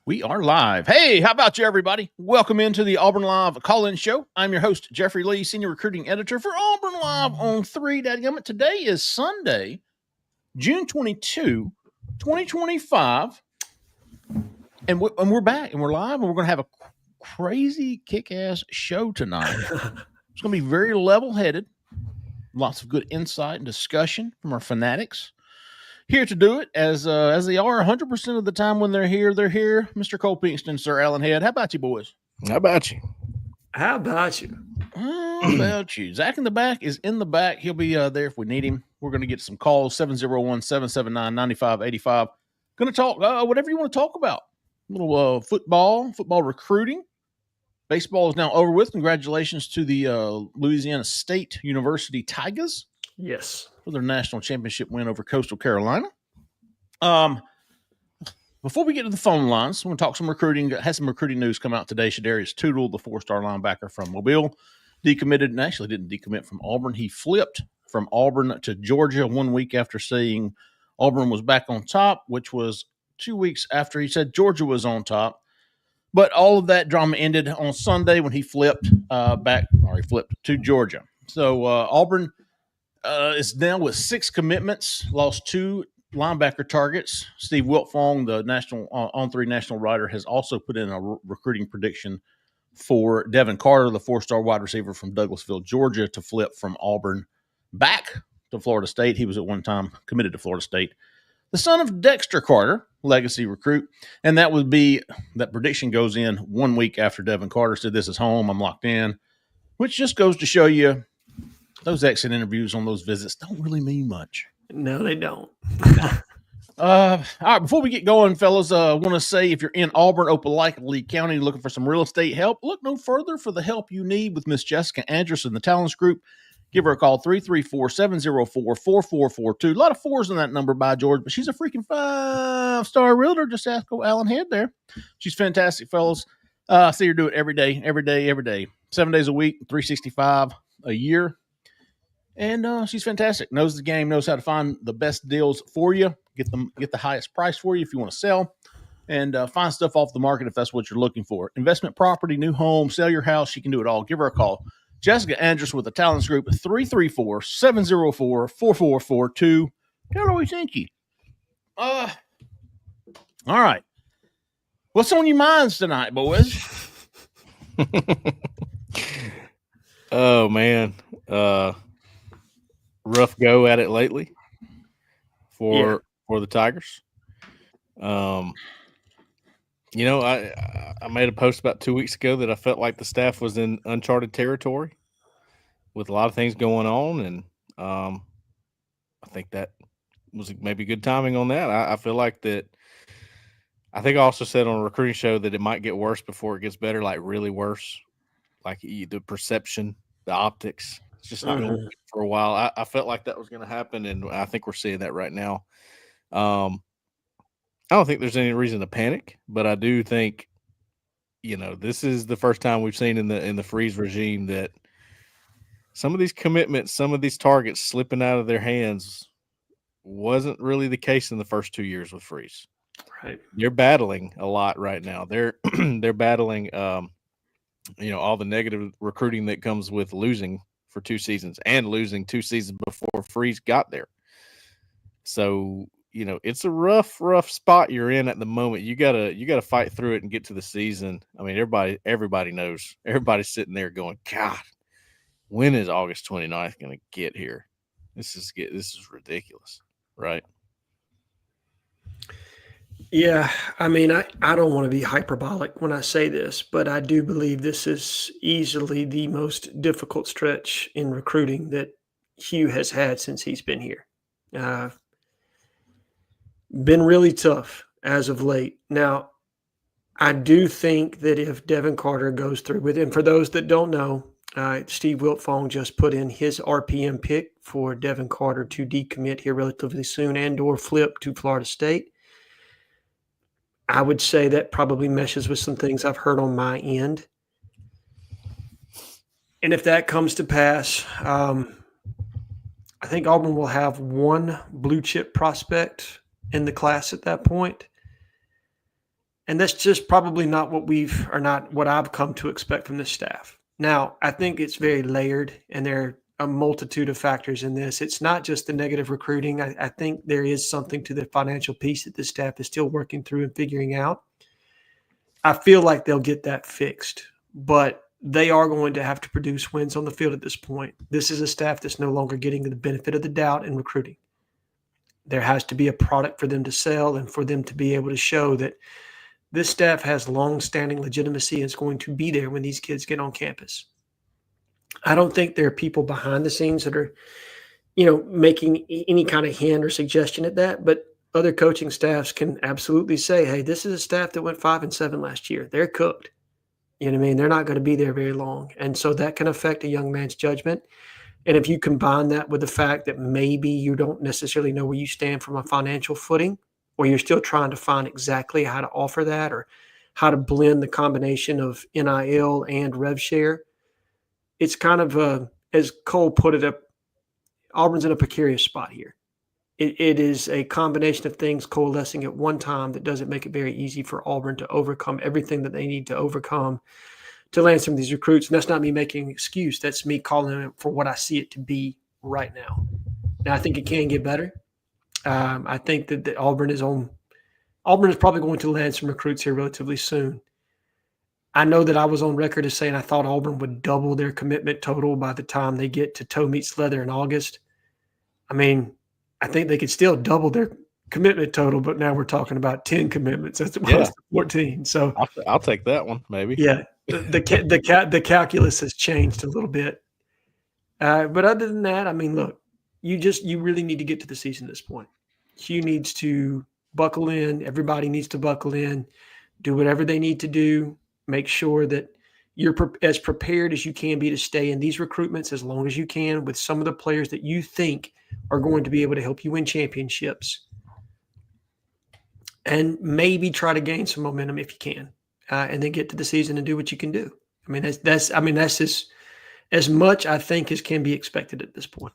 We are live. Hey, how about you, everybody? Welcome into the Auburn Live call-in show. I'm your host, Jeffrey Lee, Senior Recruiting Editor for Auburn Live on 3. Dadgummit. Today is Sunday, June 22, 2025. And we're back, and we're live, and we're going to have a crazy kick-ass show tonight. It's going to be very level-headed. Lots of good insight and discussion from our fanatics. Here to do it, as they are 100% of the time when they're here. Mr. Cole Pinkston, Sir Alan Head. How about you, boys? How about you? How about you? How about you? Zach in the back is in the back. He'll be there if we need him. We're going to get some calls, 701-779-9585. Going to talk whatever you want to talk about. A little football recruiting. Baseball is now over with. Congratulations to the Louisiana State University Tigers. Yes. For their national championship win over Coastal Carolina. Before we get to the phone lines, we're going to talk some recruiting. Had some recruiting news come out today. Shadarius Toodle, the 4-star linebacker from Mobile, decommitted and actually didn't decommit from Auburn. He flipped from Auburn to Georgia 1 week after saying Auburn was back on top, which was 2 weeks after he said Georgia was on top. But all of that drama ended on Sunday when he flipped to Georgia. So Auburn is now with 6 commitments, lost 2 linebacker targets. Steve Wiltfong, the national On3 national writer, has also put in a recruiting prediction for Devin Carter, the 4-star wide receiver from Douglasville, Georgia, to flip from Auburn back to Florida State. He was at one time committed to Florida State. The son of Dexter Carter, legacy recruit, and that prediction goes in 1 week after Devin Carter said, "This is home, I'm locked in," which just goes to show you those exit interviews on those visits don't really mean much. No, they don't. All right, before we get going, fellas, I want to say if you're in Auburn, Opelika County, looking for some real estate help, look no further for the help you need with Miss Jessica Andrus and the Talents Group. Give her a call, 334-704-4442. A lot of 4s in that number, by George, but she's a freaking 5-star realtor. Just ask Alan Head there. She's fantastic, fellas. I see her do it every day, 7 days a week, 365 a year. And she's fantastic. Knows the game, knows how to find the best deals for you, get the highest price for you if you want to sell, and find stuff off the market if that's what you're looking for. Investment property, new home, sell your house. She can do it all. Give her a call. Jessica Andrus with the Talents Group, 334-704-4442. Tell her we sent you. All right. What's on your minds tonight, boys? Oh, man. Rough go at it lately for the Tigers. I made a post about 2 weeks ago that I felt like the staff was in uncharted territory with a lot of things going on, and I think that was maybe good timing on that. I feel like that. I think I also said on a recruiting show that it might get worse before it gets better, like really worse, like the perception, the optics. It's just not going to work for a while. I felt like that was going to happen, and I think we're seeing that right now. I don't think there's any reason to panic, but I do think, this is the first time we've seen in the Freeze regime that some of these commitments, some of these targets slipping out of their hands wasn't really the case in the first 2 years with Freeze. Right. They're battling a lot right now. They're battling, all the negative recruiting that comes with losing for 2 seasons and losing 2 seasons before Freeze got there. So, it's a rough spot you're in at the moment. You gotta fight through it and get to the season. I mean, everybody knows. Everybody's sitting there going, God, when is August 29th going to get here? This is ridiculous, right? Yeah, I mean, I don't want to be hyperbolic when I say this, but I do believe this is easily the most difficult stretch in recruiting that Hugh has had since he's been here. Been really tough as of late. Now, I do think that if Devin Carter goes through with it, and for those that don't know, Steve Wiltfong just put in his RPM pick for Devin Carter to decommit here relatively soon and or flip to Florida State. I would say that probably meshes with some things I've heard on my end. And if that comes to pass, I think Auburn will have one blue chip prospect in the class at that point. And that's just probably not what I've come to expect from this staff. Now, I think it's very layered, and there are a multitude of factors in this. It's not just the negative recruiting. I think there is something to the financial piece that the staff is still working through and figuring out. I feel like they'll get that fixed, but they are going to have to produce wins on the field at this point. This is a staff that's no longer getting the benefit of the doubt in recruiting. There has to be a product for them to sell and for them to be able to show that this staff has long-standing legitimacy and is going to be there when these kids get on campus. I don't think there are people behind the scenes that are, making any kind of hint or suggestion at that, but other coaching staffs can absolutely say, hey, this is a staff that went 5-7 last year. They're cooked. You know what I mean? They're not going to be there very long. And so that can affect a young man's judgment. And if you combine that with the fact that maybe you don't necessarily know where you stand from a financial footing, or you're still trying to find exactly how to offer that or how to blend the combination of NIL and rev share, it's kind of, as Cole put it, Auburn's in a precarious spot here. It is a combination of things coalescing at one time that doesn't make it very easy for Auburn to overcome everything that they need to overcome to land some of these recruits. And that's not me making an excuse. That's me calling it for what I see it to be right now. Now, I think it can get better. I think that Auburn is probably going to land some recruits here relatively soon. I know that I was on record as saying I thought Auburn would double their commitment total by the time they get to toe meets leather in August. I mean, I think they could still double their commitment total, but now we're talking about 10 commitments as opposed to 14. So I'll take that one, maybe. Yeah, the calculus has changed a little bit. But other than that, I mean, look, you really need to get to the season at this point. Hugh needs to buckle in. Everybody needs to buckle in, do whatever they need to do. Make sure that you're as prepared as you can be to stay in these recruitments as long as you can with some of the players that you think are going to be able to help you win championships. And maybe try to gain some momentum if you can, and then get to the season and do what you can do. I mean, that's as much, I think, as can be expected at this point.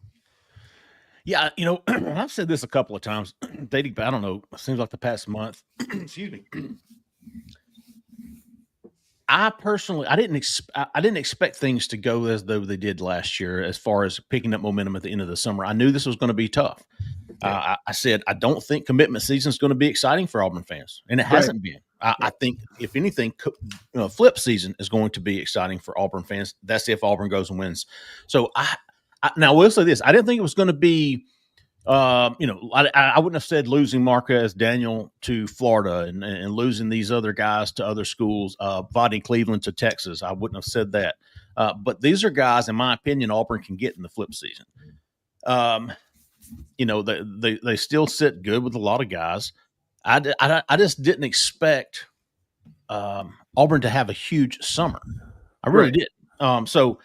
Yeah, I've said this a couple of times, dating back, I don't know, it seems like the past month. Excuse me. I personally, I didn't expect things to go as though they did last year as far as picking up momentum at the end of the summer. I knew this was going to be tough. I said, I don't think commitment season is going to be exciting for Auburn fans, and it hasn't been. I think, if anything, flip season is going to be exciting for Auburn fans. That's if Auburn goes and wins. So now I will say this: I didn't think it was going to be. I wouldn't have said losing Marquez Daniel to Florida and losing these other guys to other schools, Vadi Cleveland to Texas. I wouldn't have said that. But these are guys, in my opinion, Auburn can get in the flip season. They still sit good with a lot of guys. I just didn't expect Auburn to have a huge summer. I really did. So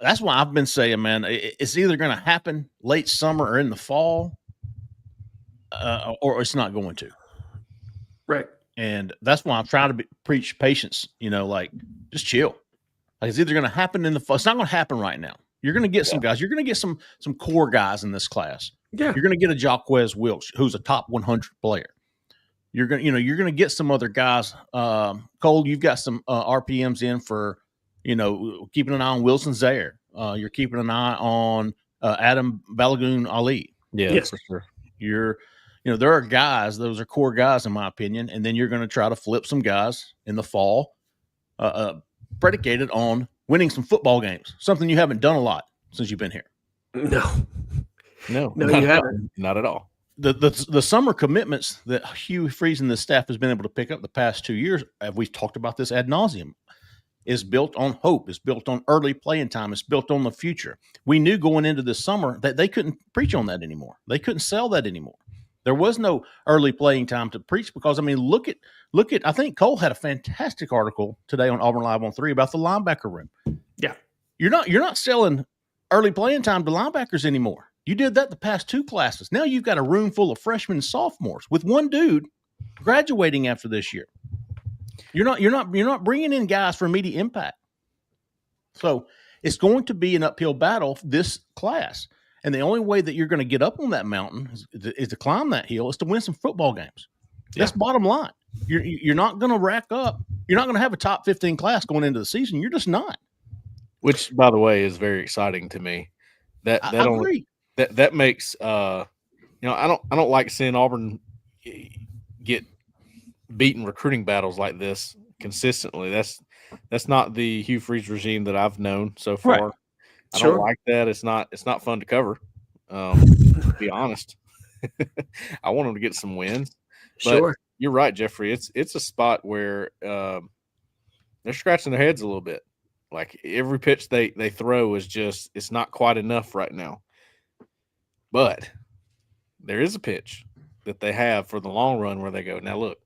that's why I've been saying, man, it's either going to happen late summer or in the fall, or it's not going to. Right. And that's why I'm trying to preach patience, just chill. Like, it's either going to happen in the fall. It's not going to happen right now. You're going to get some guys. You're going to get some core guys in this class. Yeah. You're going to get a Jaquez Wilkes, who's a top 100 player. You're going to get some other guys. Cole, you've got some RPMs in for, keeping an eye on Wilson Zaire. You're keeping an eye on Adam Balagoon Ali. Yes, for sure. There are guys, those are core guys in my opinion, and then you're going to try to flip some guys in the fall, predicated on winning some football games, something you haven't done a lot since you've been here. No, you haven't. Not at all. The summer commitments that Hugh Freeze and the staff has been able to pick up the past 2 years, we've talked about this ad nauseum, is built on hope. It's built on early playing time. It's built on the future. We knew going into this summer that they couldn't preach on that anymore. They couldn't sell that anymore. There was no early playing time to preach because, look at. I think Cole had a fantastic article today on Auburn Live on 3 about the linebacker room. Yeah, you're not selling early playing time to linebackers anymore. You did that the past 2 classes. Now you've got a room full of freshmen and sophomores with one dude graduating after this year. You're not bringing in guys for immediate impact. So it's going to be an uphill battle this class. And the only way that you're going to get up on that mountain is to climb that hill is to win some football games. That's bottom line. You're not going to rack up. You're not going to have a top 15 class going into the season. You're just not. Which, by the way, is very exciting to me. I agree. That makes I don't like seeing Auburn get beaten recruiting battles like this consistently. That's not the Hugh Freeze regime that I've known so far. Right. I don't like that. It's not fun to cover. To be honest, I want them to get some wins. But you're right, Jeffrey. It's a spot where they're scratching their heads a little bit. Like every pitch they throw is just it's not quite enough right now. But there is a pitch that they have for the long run where they go, now look,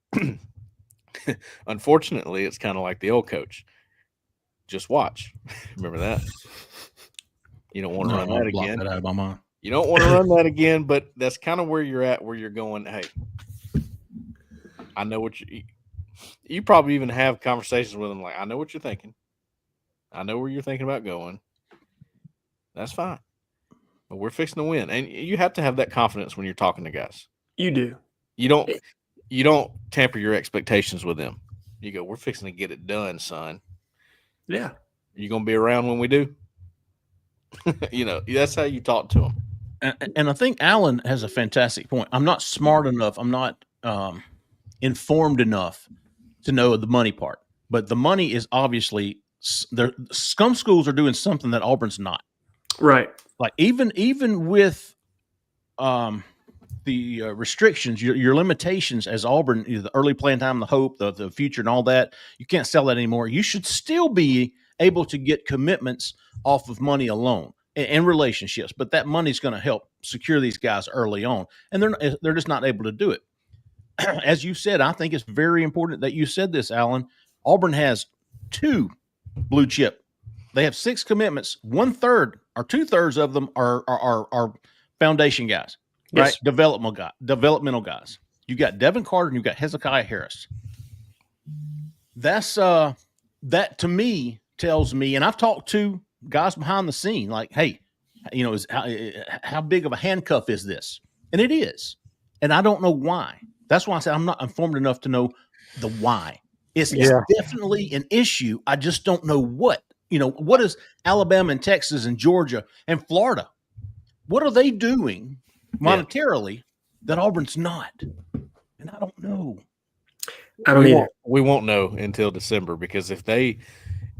unfortunately, it's kind of like the old coach. Just watch. Remember that? You don't want to run that again. That out of my mind. You don't want to run that again, but that's kind of where you're at, where you're going, hey, I know what you probably even have conversations with them like, I know what you're thinking. I know where you're thinking about going. That's fine. But we're fixing to win. And you have to have that confidence when you're talking to guys. You do. You don't tamper your expectations with them. You go, we're fixing to get it done, son. Yeah. You going to be around when we do? That's how you talk to them. And I think Alan has a fantastic point. I'm not smart enough. I'm not informed enough to know the money part. But the money is obviously some schools are doing something that Auburn's not. Right. Like even with the restrictions, your limitations as Auburn, the early playing time, the hope, the future, and all that, you can't sell that anymore. You should still be able to get commitments off of money alone and relationships, but that money's going to help secure these guys early on, and they're just not able to do it. As you said, I think it's very important that you said this, Alan. Auburn has 2 blue chip. They have 6 commitments. 1/3 or 2/3 of them are foundation guys, right? Yes. Developmental guys. You got Devin Carter and you got Hezekiah Harris. That's that to me tells me, and I've talked to guys behind the scene, like, hey, how big of a handcuff is this? And it is, and I don't know why. That's why I said I'm not informed enough to know the why. It's definitely an issue. I just don't know what. What is Alabama and Texas and Georgia and Florida? What are they doing monetarily that Auburn's not? And I don't know. I don't either. We won't know until December, because if they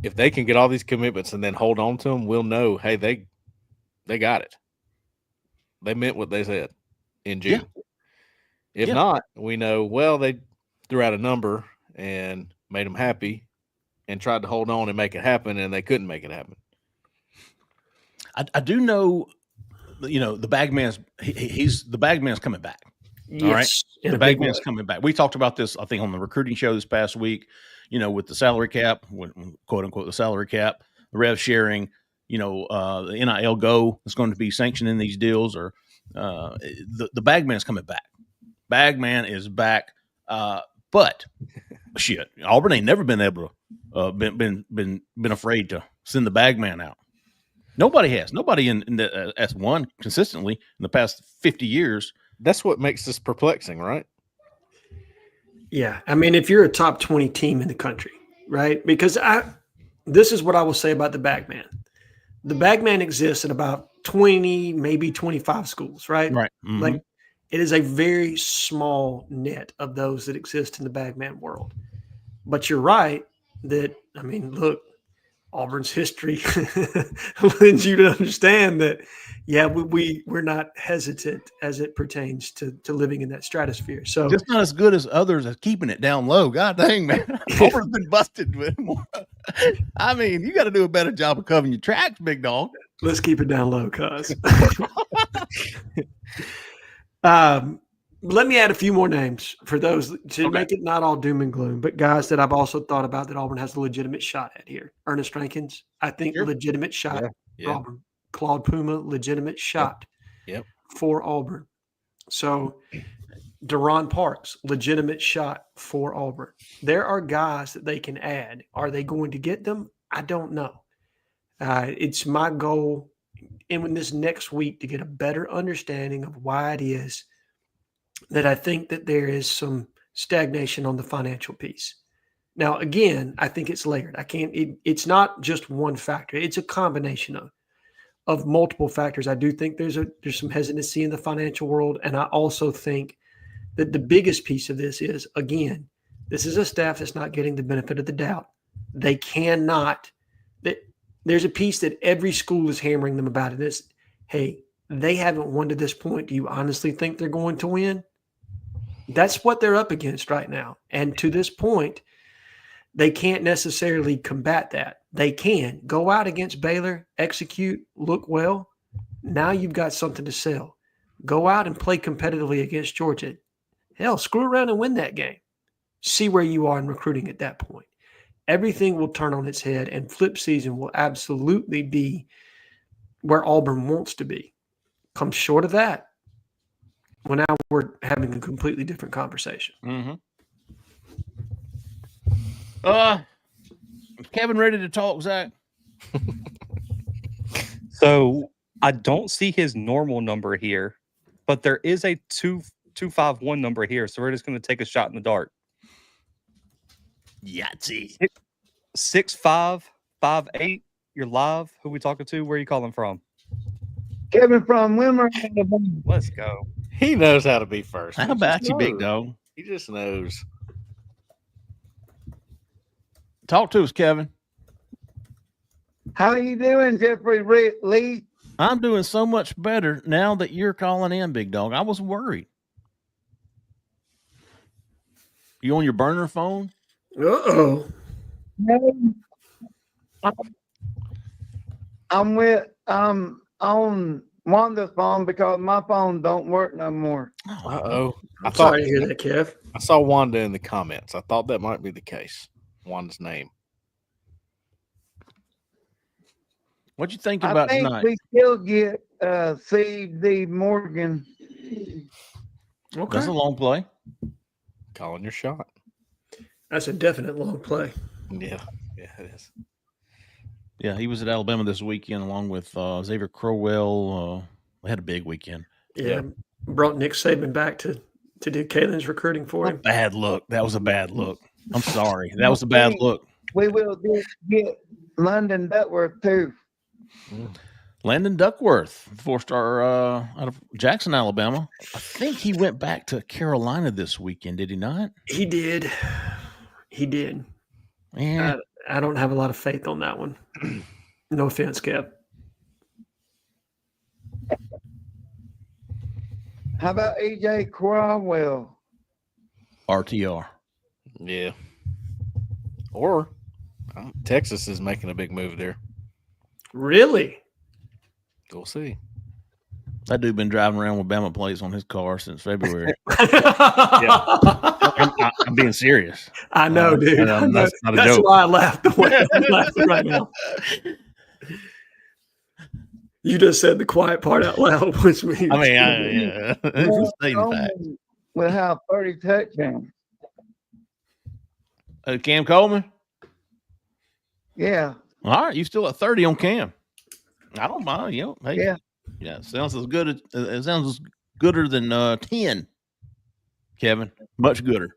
can get all these commitments and then hold on to them, we'll know, hey, they got it. They meant what they said in June. Yeah. If not, we know, well, they threw out a number and made them happy and tried to hold on and make it happen, and they couldn't make it happen. I do know, the bag man's the bag man's coming back. Yes, all right, the bag man's coming back. We talked about this, I think, on the recruiting show this past week. With the salary cap, quote unquote, the salary cap, the rev sharing. The NIL go is going to be sanctioning these deals, or the bag man's coming back. Bag man is back, but shit, Auburn ain't never been able to been afraid to send the bag man out. Nobody has. Nobody in the S1 consistently in the past 50 years. That's what makes this perplexing, right? Yeah. I mean, if you're a top 20 team in the country, right? Because this is what I will say about the bag man. The bag man exists in about 20, maybe 25 schools, right? Right. Mm-hmm. Like, it is a very small net of those that exist in the bag man world. But you're right that, I mean, look, Auburn's history leads you to understand that, we're not hesitant as it pertains to living in that stratosphere. So just not as good as others at keeping it down low. God dang, man. Auburn's been busted with more. I mean, you got to do a better job of covering your tracks, big dog. Let's keep it down low, cuz. Let me add a few more names for those to make it not all doom and gloom, but guys that I've also thought about that Auburn has a legitimate shot at here. Ernest Rankins, I think, legitimate shot for Auburn. Claude Puma, legitimate shot for Auburn. So Deron Parks, legitimate shot for Auburn. There are guys that they can add. Are they going to get them? I don't know. It's my goal in this next week to get a better understanding of why it is that I think that there is some stagnation on the financial piece. Now, again, I think it's layered. It's not just one factor. It's a combination of multiple factors. I do think there's some hesitancy in the financial world. And I also think that the biggest piece of this is, again, this is a staff that's not getting the benefit of the doubt. They cannot, there's a piece that every school is hammering them about it. This, hey, they haven't won to this point. Do you honestly think they're going to win? That's what they're up against right now. And to this point, they can't necessarily combat that. They can go out against Baylor, execute, look well. Now you've got something to sell. Go out and play competitively against Georgia. Hell, screw around and win that game. See where you are in recruiting at that point. Everything will turn on its head, and flip season will absolutely be where Auburn wants to be. Come short of that, well, now we're having a completely different conversation. Mm-hmm. Is Kevin ready to talk, Zach? So I don't see his normal number here, but there is a 251 number here. So we're just going to take a shot in the dark. Yahtzee. 6558. You're live. Who we talking to? Where are you calling from? Kevin from Wilmer. Let's go. He knows how to be first. How about you, big dog? He just knows. Talk to us, Kevin. How you doing, Jeffrey Lee? I'm doing so much better now that you're calling in, big dog. I was worried. You on your burner phone? Uh-oh. No. I'm on Wanda's phone because my phone don't work no more. Uh-oh. I'm sorry to hear that, Kev. I saw Wanda in the comments. I thought that might be the case. Wanda's name. What you thinking about I think tonight? we still get C.D. Morgan. Okay. That's a long play. Calling your shot. That's a definite long play. Yeah. Yeah, it is. Yeah, he was at Alabama this weekend along with Xavier Crowell. They had a big weekend. Yeah. Brought Nick Saban back to do Kalen's recruiting for him. Bad look. That was a bad look. I'm sorry. That was a bad look. We will get London Duckworth too. Landon Duckworth, 4-star out of Jackson, Alabama. I think he went back to Carolina this weekend, did he not? He did. He did. Yeah. I don't have a lot of faith on that one. No offense, Kev. How about E.J. Cromwell? RTR. Yeah. Or Texas is making a big move there. Really? We'll see. That dude been driving around with Bama plates on his car since February. I'm being serious. I know, dude. I know. That's not a That's joke. why I laughed the way I'm laughing right now. You just said the quiet part out loud, which means I mean, yeah. Just stating facts. We'll have 30 touchdowns. Cam Coleman? Yeah. All right, you still at 30 on Cam. I don't mind, you know. Hey, Yeah. it sounds as good as it sounds gooder than 10. Kevin, much gooder.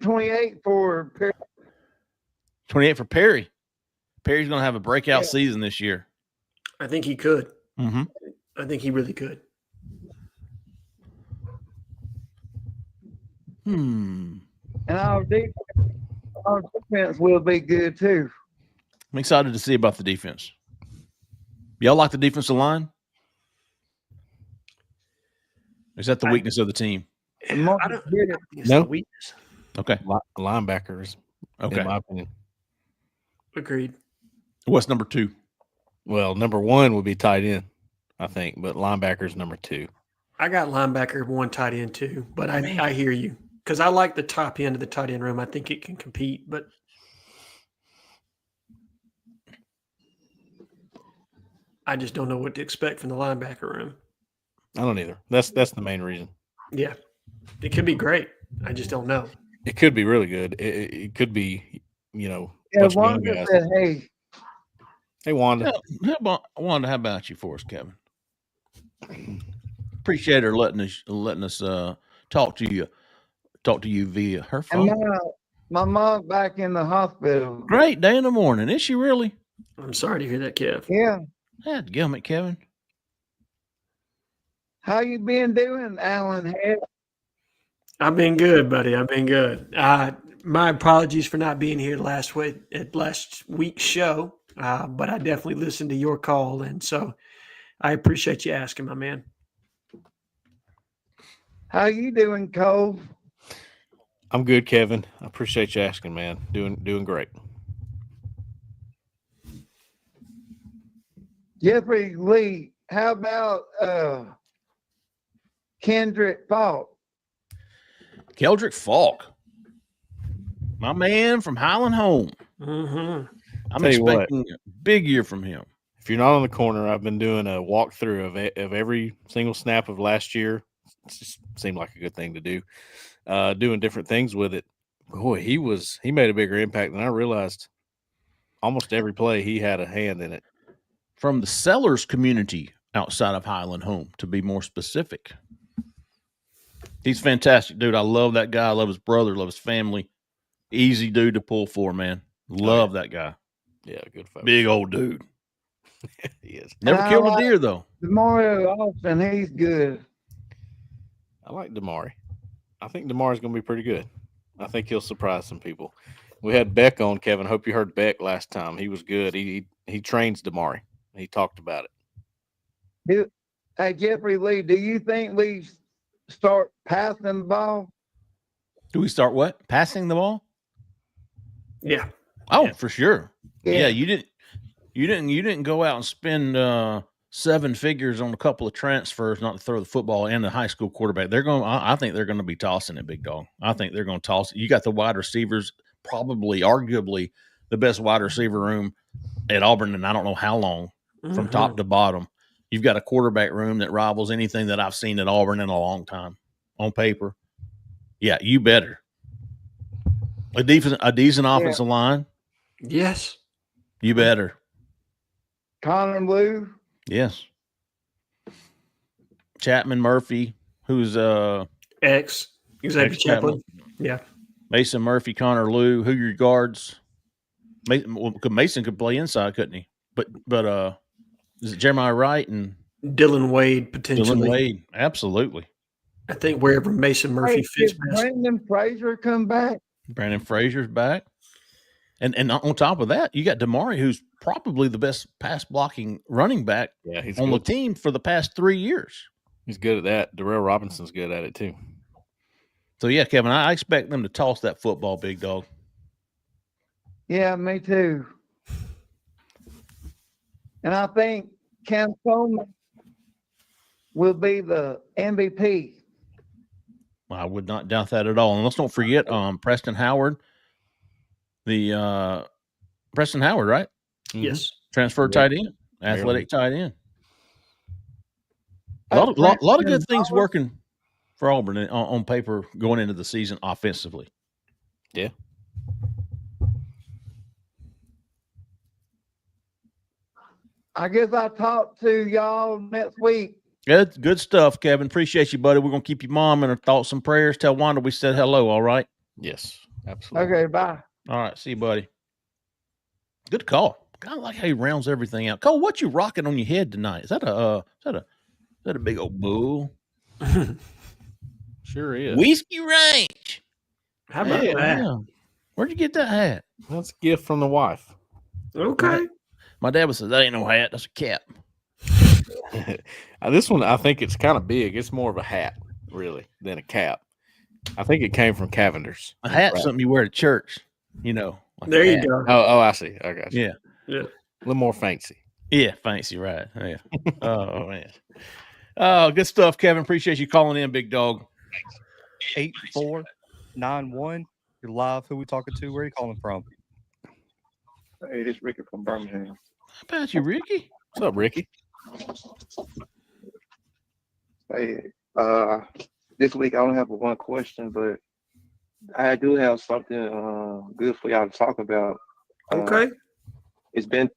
28 for Perry. 28 for Perry. Perry's going to have a breakout season this year. I think he could. Mm-hmm. I think he really could. And our defense will be good too. I'm excited to see about the defense. Y'all like the defensive line? Is that the weakness of the team? I don't think it's No. the weakness. Okay. Linebackers, Okay. in my opinion. Agreed. What's number 2? Well, number 1 would be tight end, I think, but linebackers number 2. I got linebacker 1, tight end 2, but I hear you because I like the top end of the tight end room. I think it can compete, but I just don't know what to expect from the linebacker room. I don't either. That's the main reason. Yeah, it could be great. I just don't know. It could be really good. It could be, bunch Yeah, of young Wanda guys. said, hey, Hey, Wanda. Wanda, how about you for us, Kevin? Appreciate her letting us talk to you. talk to you via her And phone. my mom's back in the hospital. Great day in the morning. Is she really? I'm sorry to hear that, Kev. Yeah. Dadgummit, Kevin. How you been doing, Alan Head? I've been good, buddy. I've been good. My apologies for not being here last week's show, but I definitely listened to your call, and so I appreciate you asking, my man. How you doing, Cole? I'm good, Kevin. I appreciate you asking, man. Doing great. Jeffrey Lee, how about Kendrick Falk? Keldrick Falk. My man from Highland Home. Mm-hmm. I'm Tell you what. expecting a big year from him. If you're not on the corner, I've been doing a walkthrough of every single snap of last year. It just seemed like a good thing to do. Doing different things with it. Boy, he made a bigger impact than I realized. Almost every play, he had a hand in it. From the Sellers community outside of Highland Home, to be more specific. He's fantastic, dude. I love that guy. I love his brother. Love his family. Easy dude to pull for, man. Love that guy. Yeah, good folks. Big old dude. He is. Never I killed a like deer, though. DeMario Austin, he's good. I like Damari. I think Damari's going to be pretty good. I think he'll surprise some people. We had Beck on, Kevin. Hope you heard Beck last time. He was good. He trains Damari. He talked about it. Hey, Jeffrey Lee, do you think we start passing the ball? Do we start what? Passing the ball? Yeah. Oh, Yeah. for sure. Yeah, you didn't go out and spend 7 figures on a couple of transfers not to throw the football and the high school quarterback. I think they're going to be tossing it, big dog. I think they're going to toss it. You got the wide receivers, arguably the best wide receiver room at Auburn, and I don't know how long, from top to bottom. You've got a quarterback room that rivals anything that I've seen at Auburn in a long time on paper. Yeah, you better. A decent offensive line. Yes. You better. Connor Lou? Yes. Chapman Murphy, who's X. Xavier Chaplin. Yeah. Mason Murphy, Connor Lou, who your guards? Mason could play inside, couldn't he? But is it Jeremiah Wright and Dylan Wade potentially. Dylan Wade? Absolutely. I think wherever Mason Murphy fits Did best. Brandon Frazier come back? Brandon Frazier's back. And on top of that, you got Damari, who's probably the best pass blocking running back He's on good. the team for the past 3 years. He's good at that. Darrell Robinson's good at it too. So yeah, Kevin, I expect them to toss that football, big dog. Yeah, me too. And I think Cam Coleman will be the MVP. I would not doubt that at all. And let's don't forget Preston Howard. The Preston Howard, right? Yes. Transfer tight end, athletic tight end. A lot of good things working for Auburn on paper going into the season offensively. Yeah. I guess I'll talk to y'all next week. Good stuff, Kevin. Appreciate you, buddy. We're going to keep your mom in our thoughts and prayers. Tell Wanda we said hello, all right? Yes, absolutely. Okay, bye. All right, see you, buddy. Good call. Kind of like how he rounds everything out. Cole, what you rocking on your head tonight? Is that a big old bull? Sure is. Whiskey Ranch. How about that? Yeah. Where'd you get that hat? That's a gift from the wife. Okay. My dad would say, that ain't no hat. That's a cap. This one, I think it's kind of big. It's more of a hat, really, than a cap. I think it came from Cavender's. A hat's something you wear to church, you know. Like There a you hat. go. Oh, I see. I got you. Yeah. Yeah. A little more fancy. Yeah, fancy, right. Yeah. Oh, man. Oh, good stuff, Kevin. Appreciate you calling in, big dog. 8491. You're live. Who we talking to? Where are you calling from? Hey, this is Ricky from Birmingham. How about you, Ricky? What's up, Ricky? Hey, this week I only have one question, but I do have something good for y'all to talk about. Okay. It's been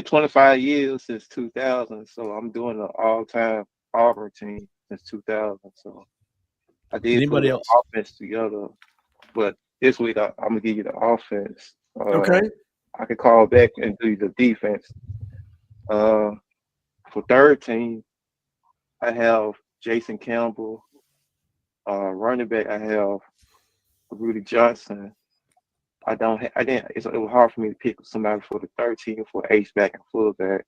25 years since 2000, so I'm doing an all-time Auburn team since 2000. So I did Anybody put else? offense together, but this week I'm gonna give you the offense. Okay. I can call back and do the defense. For third team, I have Jason Campbell. Running back, I have Rudy Johnson. It was hard for me to pick somebody for the third team for H-back and fullback.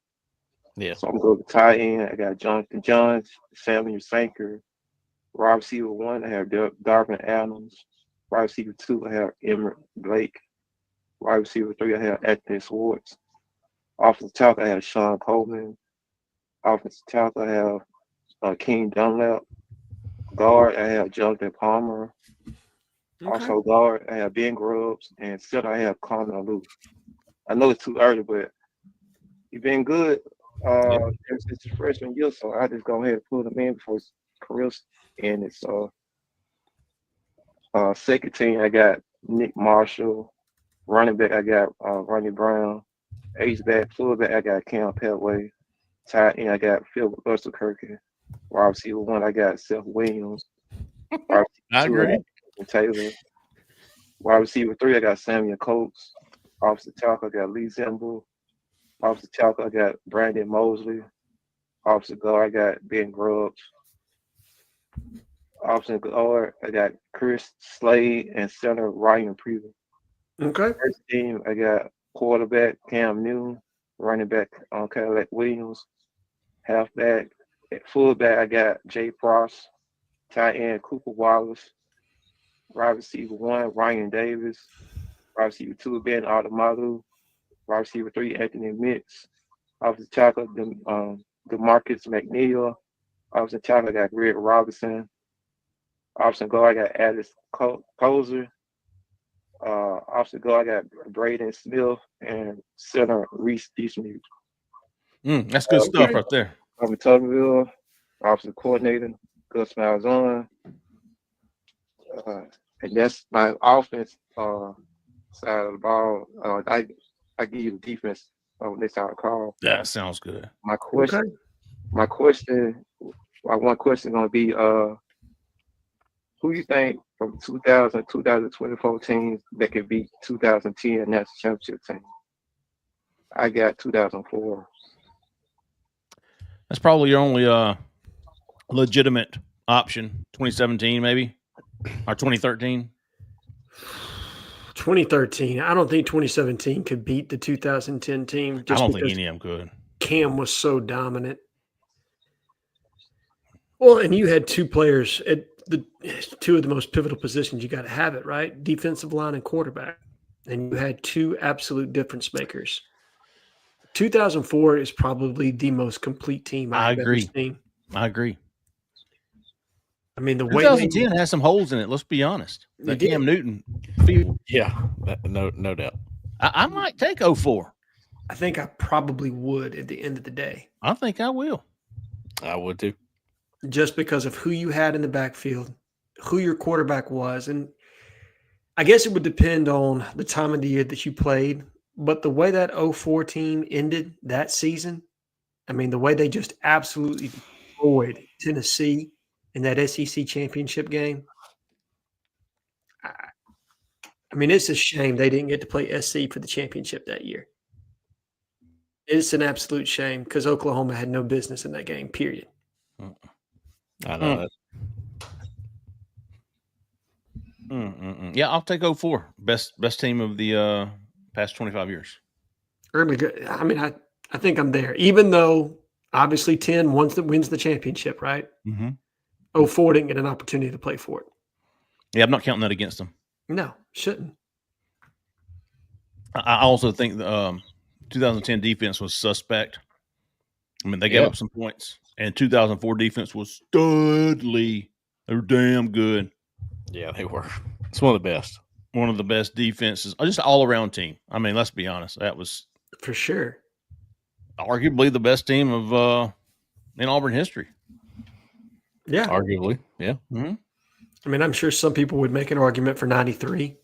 Yeah. So I'm going to go to tight end. I got Jonathan Johns, Samuel Sanker. Wide receiver 1, I have Darvin Adams. Wide receiver 2, I have Emmett Blake. Wide receiver 3, I have Anthony Swartz. Offensive tackle, I have Sean Coleman. Offensive tackle, I have King Dunlap. Guard, I have Jonathan Palmer. Okay. Also guard, I have Ben Grubbs. And center, I have Connor Lou. I know it's too early, but he's been good ever since his freshman year, so I just go ahead and pull him in before his career ended. So second team, I got Nick Marshall. Running back, I got Ronnie Brown. H-back, fullback, I got Cam Petway. Tight end, I got Phil Kirky. Wide receiver 1, I got Seth Williams. Wide I receiver 2, agree. got Taylor. Wide receiver 3, I got Samuel Coates. Offensive tackle, I got Lee Zimble. Offensive tackle, I got Brandon Mosley. Offensive guard, I got Ben Grubbs. Offensive guard, I got Chris Slade, and center Ryan Preble. Okay. First team, I got quarterback Cam Newton, running back Cadillac Williams, halfback, fullback, I got Jay Frost, tight end Cooper Wallace, wide receiver 1 Ryan Davis, wide receiver 2 Ben Automato, wide receiver 3 Anthony Mix, offensive tackle DeMarcus McNeil, offensive tackle I got Greg Robinson, offensive guard I got Alice Kozer, offensive guard I got Braden Smith, and center Reese Deesmuth. That's good stuff right there. Over Tubmanville, offensive coordinator Gus Malzahn. And that's my offense side of the ball. I give you the defense on this side of the call. That sounds good. My question gonna be who you think from 2024 teams that could beat 2010 national championship team? I got 2004. That's probably your only legitimate option. 2017, maybe, or 2013. 2013. I don't think 2017 could beat the 2010 team. I don't think any of them could. Cam was so dominant. Well, and you had two players at the two of the most pivotal positions. You got to have it, right? Defensive line and quarterback. And you had two absolute difference makers. 2004 is probably the most complete team I've ever seen. I agree. I mean, the way 2010 has some holes in it. Let's be honest. The Cam Newton field. Yeah, no doubt. I might take 04. I think I probably would at the end of the day. I think I will. I would too. Just because of who you had in the backfield, who your quarterback was. And I guess it would depend on the time of the year that you played. But the way that 04 team ended that season, I mean, the way they just absolutely destroyed Tennessee in that SEC championship game. I mean, it's a shame they didn't get to play SC for the championship that year. It's an absolute shame because Oklahoma had no business in that game, period. I know that. Yeah, I'll take 04. Best team of the past 25 years. Really good. I mean, I think I'm there, even though obviously 10 wins the championship, right? Mm-hmm. 04 didn't get an opportunity to play for it. Yeah, I'm not counting that against them. No, shouldn't. I also think the 2010 defense was suspect. I mean, they gave up some points, and 2004 defense was studly. They were damn good. Yeah, they were. It's one of the best. One of the best defenses, just all-around team. I mean, let's be honest. That was for sure arguably the best team of in Auburn history. Yeah, arguably. Yeah. Mm-hmm. I mean, I'm sure some people would make an argument for 93.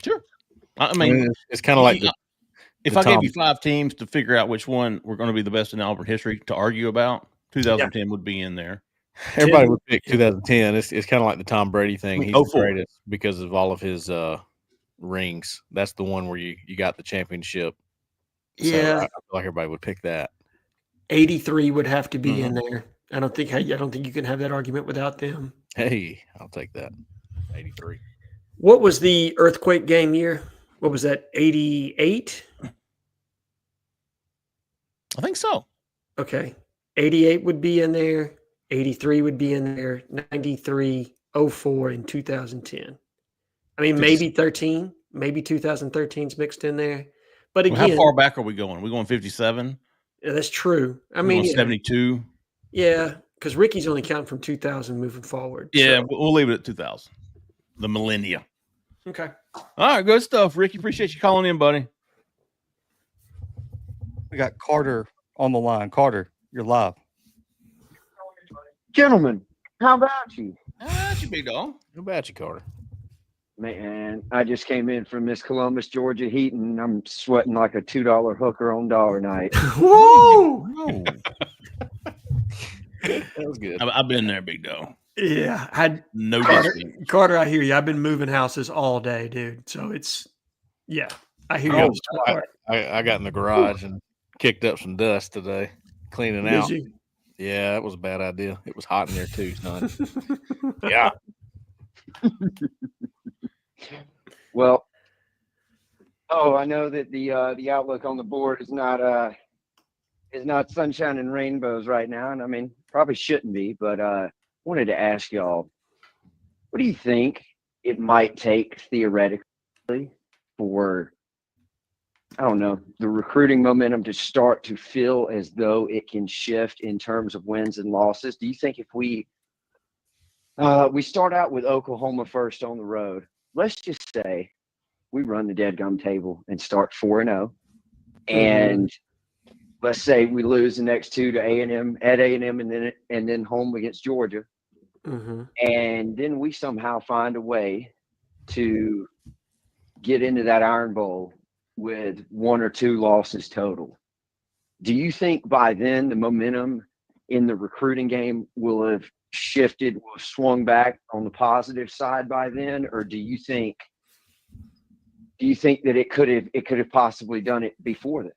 Sure. I mean, it's kind of like if I gave you 5 teams to figure out which one were going to be the best in Auburn history to argue about, 2010 would be in there. Everybody would pick 2010. It's kind of like the Tom Brady thing. He's the 04. greatest because of all of his rings. That's the one where you got the championship. So Yeah, I feel like everybody would pick that. 83 would have to be in Mm-hmm. there. I don't think you can have that argument without them. Hey, I'll take that. 83. What was the earthquake game year? What was that? 88? I think so. Okay. 88 would be in there. 83 would be in there. 93, 04, and 2010. I mean, maybe 13. Maybe 2013's mixed in there. But Well, again, how far back are we going? Are we going 57? yeah, that's true. I We're mean, going 72? yeah, because Ricky's only counting from 2000 moving forward. Yeah, So, we'll leave it at 2000. The millennia. okay. All right, good stuff, Ricky. Appreciate you calling in, buddy. We got Carter on the line. Carter, you're live. Gentlemen, how about you? That's you, big dog. How about you, Carter? Man, I just came in from Miss Columbus, Georgia heat, and I'm sweating like a $2 hooker on dollar night. Woo! Oh, That was good. I've been there, big dog. Yeah, No Carter, distance. Carter, I hear you. I've been moving houses all day, dude. So I hear you. I got in the garage and kicked up some dust today, cleaning out. Did you? Yeah, that was a bad idea. It was hot in there too, son. Yeah. Well, I know that the outlook on the board is not sunshine and rainbows right now, and I mean probably shouldn't be, but wanted to ask y'all, what do you think it might take theoretically for, I don't know, the recruiting momentum to start to feel as though it can shift in terms of wins and losses? Do you think if we start out with Oklahoma first on the road, let's just say we run the deadgum table and start 4-0, and let's say we lose the next two to A&M at A&M and then home against Georgia, and then we somehow find a way to get into that Iron Bowl with 1 or 2 losses total. Do you think by then the momentum in the recruiting game will have shifted, will have swung back on the positive side by then, or do you think that it could have possibly done it before that?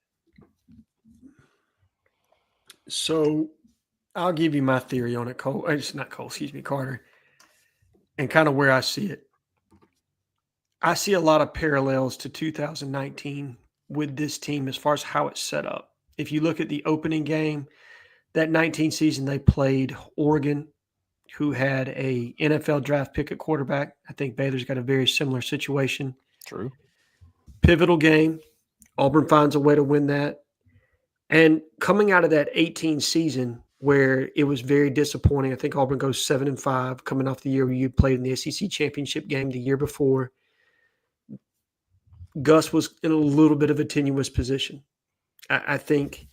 So I'll give you my theory on it, Cole. It's not Cole, excuse me, Carter, and kind of where I see it. I see a lot of parallels to 2019 with this team as far as how it's set up. If you look at the opening game, that 19 season, they played Oregon, who had a NFL draft pick at quarterback. I think Baylor's got a very similar situation. True. Pivotal game. Auburn finds a way to win that. And coming out of that 18 season where it was very disappointing, I think Auburn goes 7-5 coming off the year where you played in the SEC championship game the year before. Gus was in a little bit of a tenuous position. I think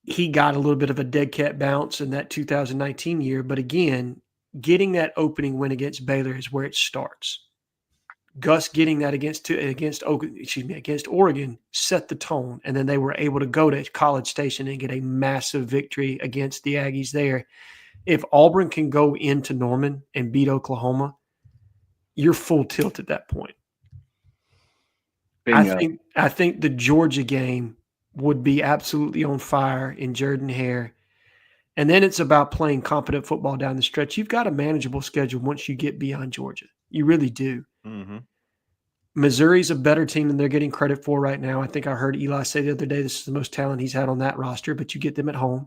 he got a little bit of a dead cat bounce in that 2019 year. But again, getting that opening win against Baylor is where it starts. Gus getting that against Oregon set the tone, and then they were able to go to College Station and get a massive victory against the Aggies there. If Auburn can go into Norman and beat Oklahoma, you're full tilt at that point. Bingo. I think the Georgia game would be absolutely on fire in Jordan Hare. And then it's about playing competent football down the stretch. You've got a manageable schedule once you get beyond Georgia. You really do. Mm-hmm. Missouri's a better team than they're getting credit for right now. I think I heard Eli say the other day this is the most talent he's had on that roster, but you get them at home.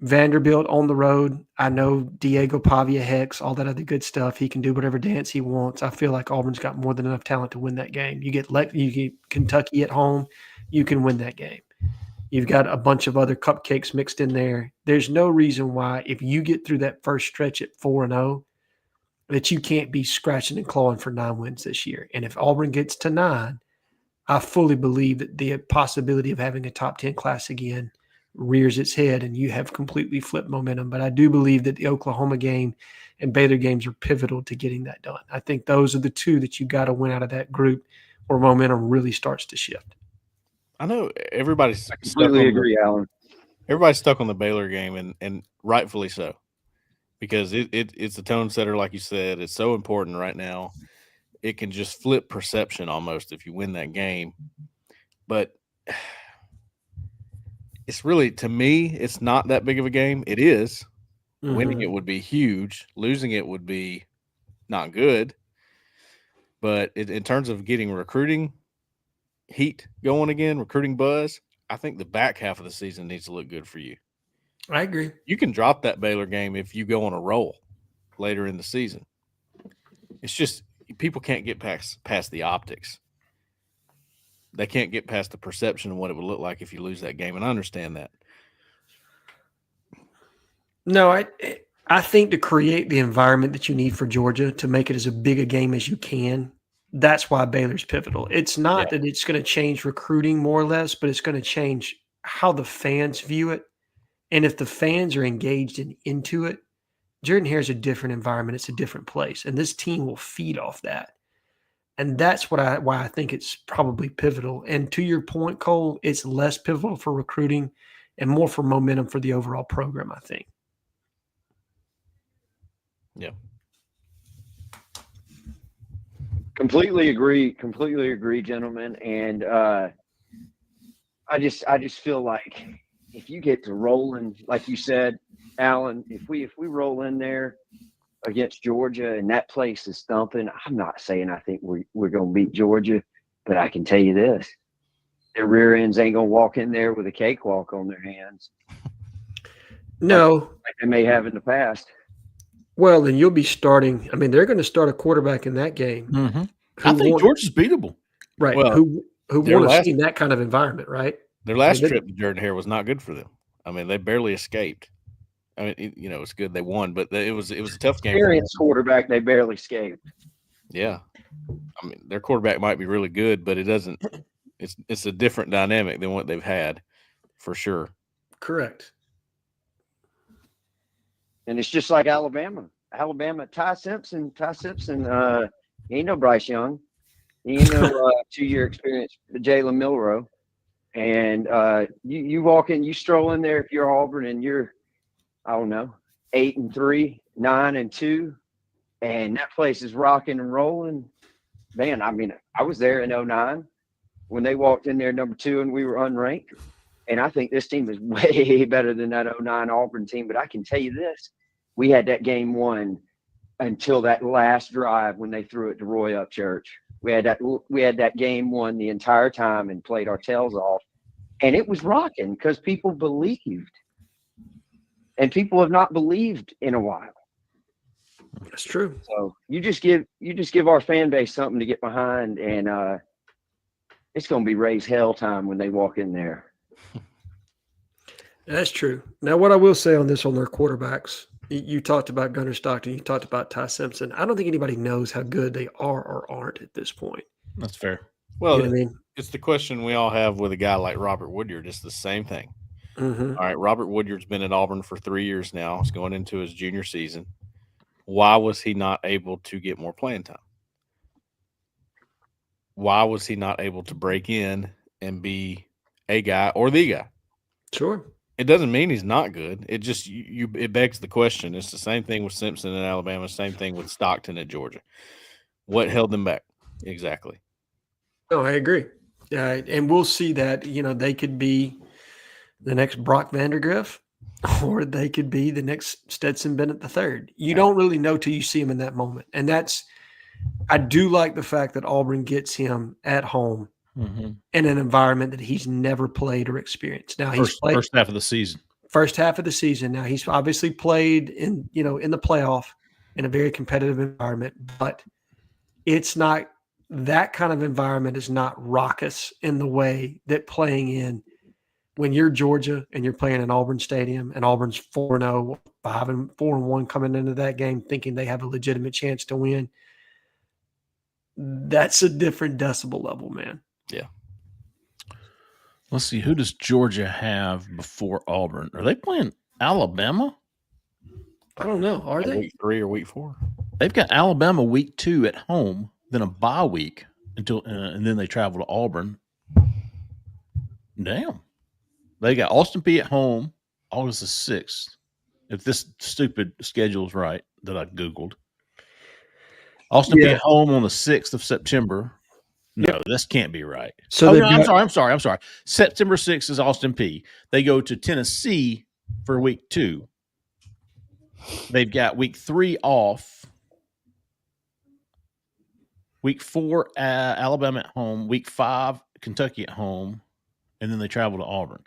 Vanderbilt on the road. I know Diego Pavia Hex, all that other good stuff. He can do whatever dance he wants. I feel like Auburn's got more than enough talent to win that game. You get Kentucky at home, you can win that game. You've got a bunch of other cupcakes mixed in there. There's no reason why, if you get through that first stretch at 4-0, that you can't be scratching and clawing for 9 wins this year. And if Auburn gets to 9, I fully believe that the possibility of having a top 10 class again rears its head and you have completely flipped momentum. But I do believe that the Oklahoma game and Baylor games are pivotal to getting that done. I think those are the two that you got to win out of that group where momentum really starts to shift. I know everybody's I completely agree, Alan. everybody's stuck on the Baylor game, and rightfully so, because it's a tone setter, like you said. It's so important right now. It can just flip perception almost if you win that game. But it's really, to me, it's not that big of a game. It is. Winning it would be huge. Losing it would be not good. But in terms of getting recruiting heat going again, recruiting buzz, I think the back half of the season needs to look good for you. I agree. You can drop that Baylor game if you go on a roll later in the season. It's just people can't get past the optics. They can't get past the perception of what it would look like if you lose that game, and I understand that. No, I think to create the environment that you need for Georgia to make it as a big a game as you can, that's why Baylor's pivotal. It's not that it's going to change recruiting more or less, but it's going to change how the fans view it. And if the fans are engaged and into it, Jordan Hare is a different environment. It's a different place. And this team will feed off that. And that's why I think it's probably pivotal. And to your point, Cole, it's less pivotal for recruiting and more for momentum for the overall program, I think. Yeah. Completely agree, gentlemen. And I just feel like if you get to rolling, like you said, Alan, if we roll in there against Georgia and that place is thumping, I'm not saying I think we're going to beat Georgia, but I can tell you this: their rear ends ain't going to walk in there with a cakewalk on their hands. No, like they may have in the past. Well, then you'll be starting. I mean, they're going to start a quarterback in that game. Mm-hmm. I think Georgia's beatable. Right. Well, who want to see that kind of environment, right? Their last trip to Jordan Hare was not good for them. I mean, they barely escaped. I mean, it's good they won, but it was a tough game. Experienced quarterback, they barely escaped. Yeah. I mean, their quarterback might be really good, but it doesn't – it's a different dynamic than what they've had for sure. Correct. And it's just like Alabama. Ty Simpson, he ain't no Bryce Young. He ain't no 2-year experience Jalen Milroe. And you walk in, you stroll in there if you're Auburn and you're, I don't know, 8-3, 9-2, and that place is rocking and rolling. Man, I mean, I was there in 2009 when they walked in there number 2 and we were unranked. And I think this team is way better than that 2009 Auburn team. But I can tell you this, we had that game won until that last drive when they threw it to Roy Upchurch. We had that game won the entire time and played our tails off. And it was rocking because people believed. And people have not believed in a while. That's true. So you just give our fan base something to get behind, and it's going to be raise hell time when they walk in there. That's true. Now, what I will say on their quarterbacks, you talked about Gunnar Stockton, you talked about Ty Simpson. I don't think anybody knows how good they are or aren't at this point. That's fair. Well, you know what I mean? It's the question we all have with a guy like Robert Woodyard. It's the same thing. Mm-hmm. All right, Robert Woodyard's been at Auburn for 3 years now. He's going into his junior season. Why was he not able to get more playing time? Why was he not able to break in and be a guy or the guy? Sure. It doesn't mean he's not good. It just it begs the question. It's the same thing with Simpson in Alabama, same thing with Stockton at Georgia. What held them back? Exactly. No, I agree. And we'll see that, they could be the next Brock Vandagriff or they could be the next Stetson Bennett III. You don't really know till you see him in that moment. And I do like the fact that Auburn gets him at home in an environment that he's never played or experienced. Now he's played first half of the season. First half of the season. Now he's obviously played in the playoff in a very competitive environment, but it's not that kind of environment is not raucous in the way that playing in when you're Georgia and you're playing in Auburn Stadium and Auburn's 4-0, 4-1 coming into that game thinking they have a legitimate chance to win. That's a different decibel level, man. Yeah. Let's see. Who does Georgia have before Auburn? Are they playing Alabama? I don't know. Are they? Week 3 or week 4? They've got Alabama week 2 at home, then a bye week and then they travel to Auburn. Damn. They got Austin Peay at home, August the 6th. If this stupid schedule's right that I Googled. Austin P Yeah. at home on the 6th of September. No, Yep. this can't be right. So No, I'm sorry. September 6th is Austin P. They go to Tennessee for week 2. They've got week 3 off. Week 4, Alabama at home. Week 5, Kentucky at home. And then they travel to Auburn.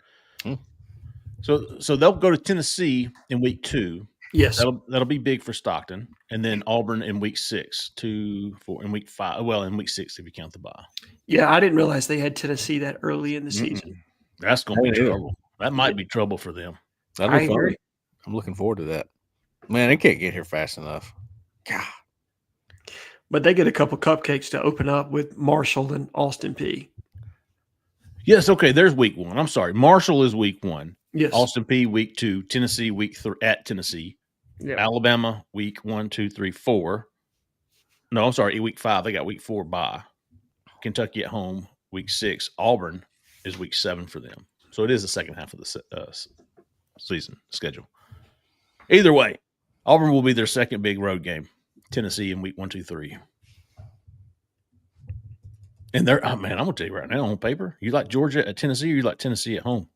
So they'll go to Tennessee in week 2. Yes. That'll be big for Stockton. And then Auburn in week 6, 2, 4, in week 5. Well, in week 6 if you count the bye. Yeah, I didn't realize they had Tennessee that early in the season. That's going to be trouble. That might be trouble for them. That'll I be fun. agree. I'm looking forward to that. Man, they can't get here fast enough. God. But they get a couple cupcakes to open up with Marshall and Austin P. Yes, okay, there's week 1. I'm sorry. Marshall is week 1. Yes. Austin P week 2. Tennessee week 3 at Tennessee. Yeah. Alabama week 1, 2, 3, 4. No, I'm sorry, week 5. They got week 4 bye. Kentucky at home week 6. Auburn is week 7 for them. So it is the second half of the season schedule. Either way, Auburn will be their second big road game. Tennessee in week 1, 2, 3. And they're, I'm going to tell you right now on paper, you like Georgia at Tennessee or you like Tennessee at home?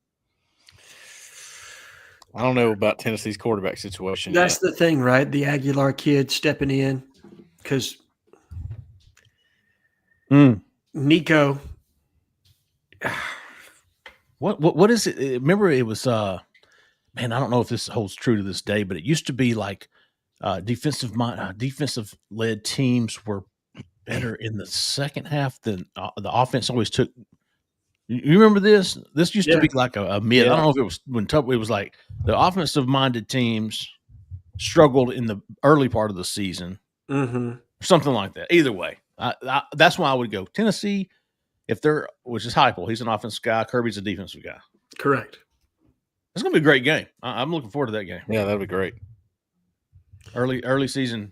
I don't know about Tennessee's quarterback situation. That's the thing, right? The Aguilar kid stepping in because Nico. What is it? Remember, it was man. I don't know if this holds true to this day, but it used to be like defensive led teams were better in the second half than the offense always took. You remember this? This used to be like a myth. Yeah. I don't know if it was it was like the offensive minded teams struggled in the early part of the season, something like that. Either way, that's why I would go Tennessee. If they're, which is Heupel, he's an offensive guy. Kirby's a defensive guy. Correct. It's going to be a great game. I'm looking forward to that game. Yeah, that'd be great. Early season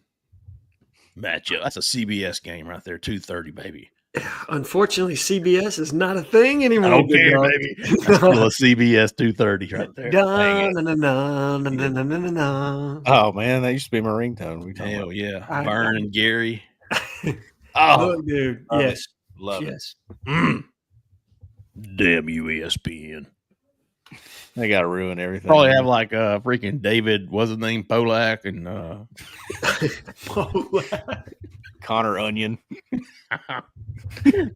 matchup. That's a CBS game right there. 2:30, baby. Unfortunately, CBS is not a thing anymore. I don't care, baby. That's still a CBS 2:30 right there. Oh man, that used to be my ringtone. Hell yeah, I- Vern and Gary. Oh, dude. love Yes. Love it. Yes. Damn you, ESPN. They got to ruin everything. Probably have like freaking David, what's his name, Polak, and Connor Onion.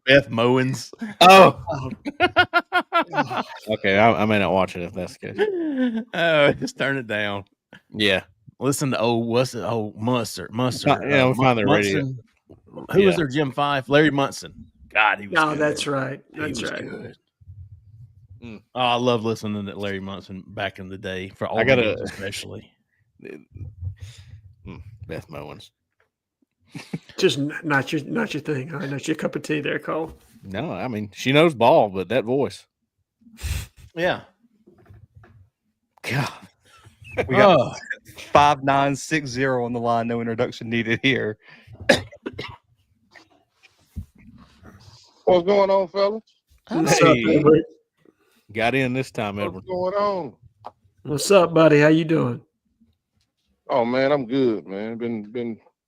Beth Mowens. Oh. Okay, I may not watch it if that's the case. Oh, just turn it down. Yeah. Listen to what's it? Oh, Mustard. Yeah, we'll find the radio. Munson. Who was their Jim 5? Larry Munson. God, he was No, good. that's right. He That's was right. good. Mm. Oh, I love listening to Larry Munson back in the day for all gotta- games especially. Beth Mowens. Just not your thing. Huh? Not your cup of tea there, Cole. No, I mean she knows ball, but that voice. Yeah. God. We got 5960 on the line. No introduction needed here. What's going on, fellas? What's up, Hey. Edward? Got in this time, Edward. What's going on? What's up, buddy? How you doing? Oh man, I'm good, man.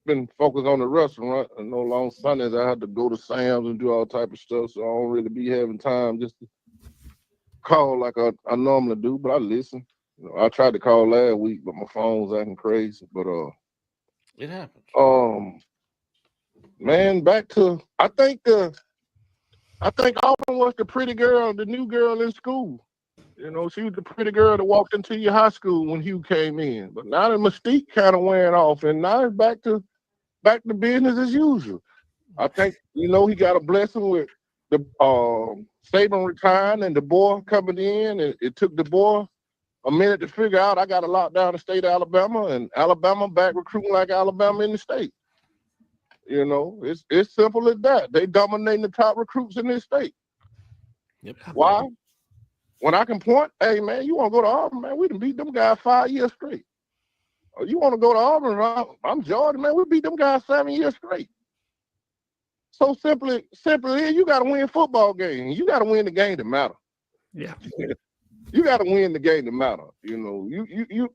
Been focused on the restaurant. I know long Sundays I had to go to Sam's and do all type of stuff, so I don't really be having time just to call like I normally do. But I listen. You know, I tried to call last week, but my phone's acting crazy. But It happens. man, back to I think Auburn was the pretty girl, the new girl in school. You know, she was the pretty girl that walked into your high school when Hugh came in. But now the mystique kind of wearing off, and now it's back to business as usual. I think, you know, he got a blessing with the Saban retiring and the boy coming in, and it took the boy a minute to figure out I got to lock down the state of Alabama, and Alabama back recruiting like Alabama in the state. You know, it's simple as that. They dominating the top recruits in this state. Yep. Why? When I can point, hey man, you want to go to Auburn, man? We done beat them guys 5 years straight. Or you want to go to Auburn? I'm Jordan, man. We beat them guys 7 years straight. So simply, you got to win football games. You got to win the game that matter. Yeah. You got to win the game to matter. You know, you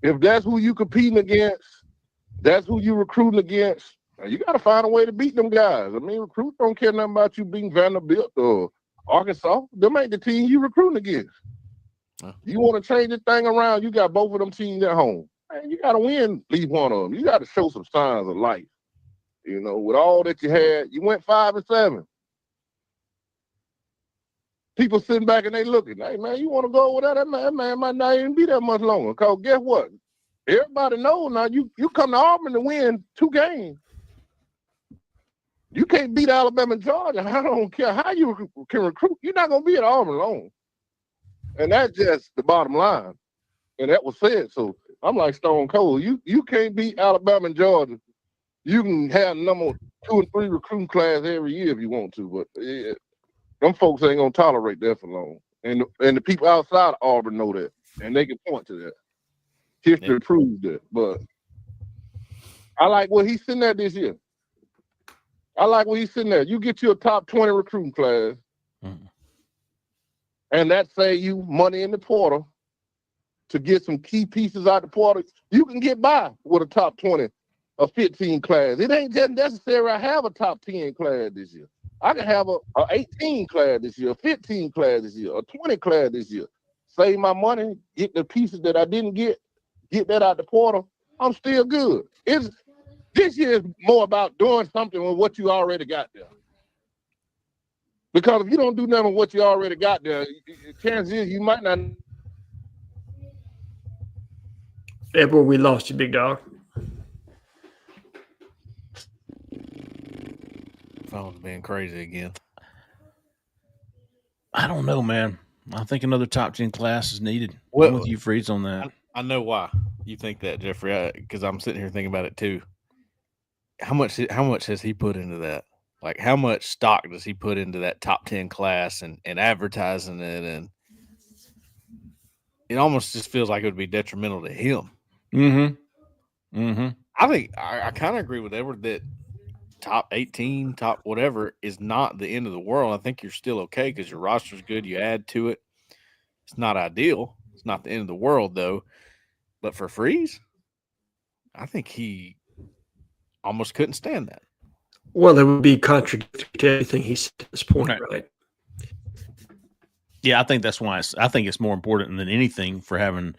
if that's who you competing against, that's who you recruiting against. You got to find a way to beat them guys. I mean, recruits don't care nothing about you beating Vanderbilt or Arkansas. Them ain't the team you recruiting against. You want to change the thing around, you got both of them teams at home. Man, you got to win at least one of them. You got to show some signs of life. You know, with all that you had, you went 5-7. People sitting back and they looking, hey, man, you want to go over there? That man might not even be that much longer. Because guess what? Everybody knows now you come to Auburn to win 2 games. You can't beat Alabama and Georgia. I don't care how you can recruit. You're not going to be at Auburn long. And that's just the bottom line. And that was said. So I'm like Stone Cold. You can't beat Alabama and Georgia. You can have number 2 and 3 recruiting class every year if you want to. But them folks ain't going to tolerate that for long. And the people outside of Auburn know that. And they can point to that. History proves that. But I like where he's sitting at this year. I like where he's sitting at. You get you a top 20 recruiting class, and that save you money in the portal to get some key pieces out the portal. You can get by with a top 20 or 15 class. It ain't just necessary I have a top 10 class this year. I can have a 18 class this year, a 15 class this year, a 20 class this year. Save my money, get the pieces that I didn't get that out the portal. I'm still good. This year is more about doing something with what you already got there. Because if you don't do nothing with what you already got there, chances is you might not. Edward, we lost you, big dog. Phone's being crazy again. I don't know, man. I think another top 10 class is needed. Well, I'm with you, Freeds, on that. I know why you think that, Jeffrey, because I'm sitting here thinking about it too. How much has he put into that? Like, how much stock does he put into that top 10 class and advertising it? And it almost just feels like it would be detrimental to him. I think I kind of agree with Edward that top 18, top whatever is not the end of the world. I think you're still okay because your roster's good. You add to it. It's not ideal. It's not the end of the world, though. But for Freeze, I think he almost couldn't stand that. Well, it would be contradictory to everything he said at this point, right? Yeah, I think that's why I think it's more important than anything for having,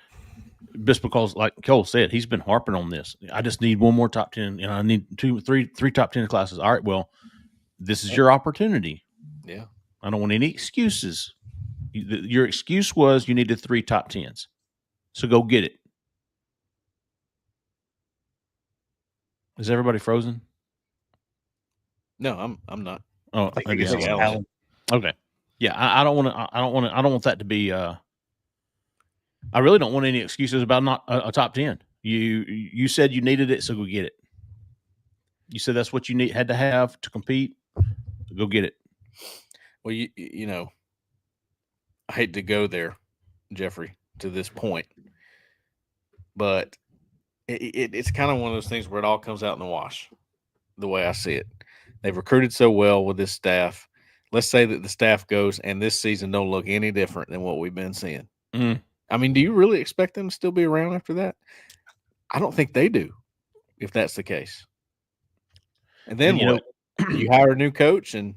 just because, like Cole said, he's been harping on this. I just need one more top 10. You know, I need three top 10 classes. All right, well, this is your opportunity. Yeah. I don't want any excuses. Your excuse was you needed 3 top 10s. So go get it. Is everybody frozen? No, I'm not. Oh, I guess Alan. Okay. Yeah, I don't want that to be. I really don't want any excuses about not a top 10. You said you needed it, so go get it. You said that's what you had to have to compete. So go get it. Well, you know, I hate to go there, Jeffrey, to this point, but it's kind of one of those things where it all comes out in the wash, the way I see it. They've recruited so well with this staff. Let's say that the staff goes and this season don't look any different than what we've been seeing. I mean, do you really expect them to still be around after that? I don't think they do, if that's the case. And then you hire a new coach and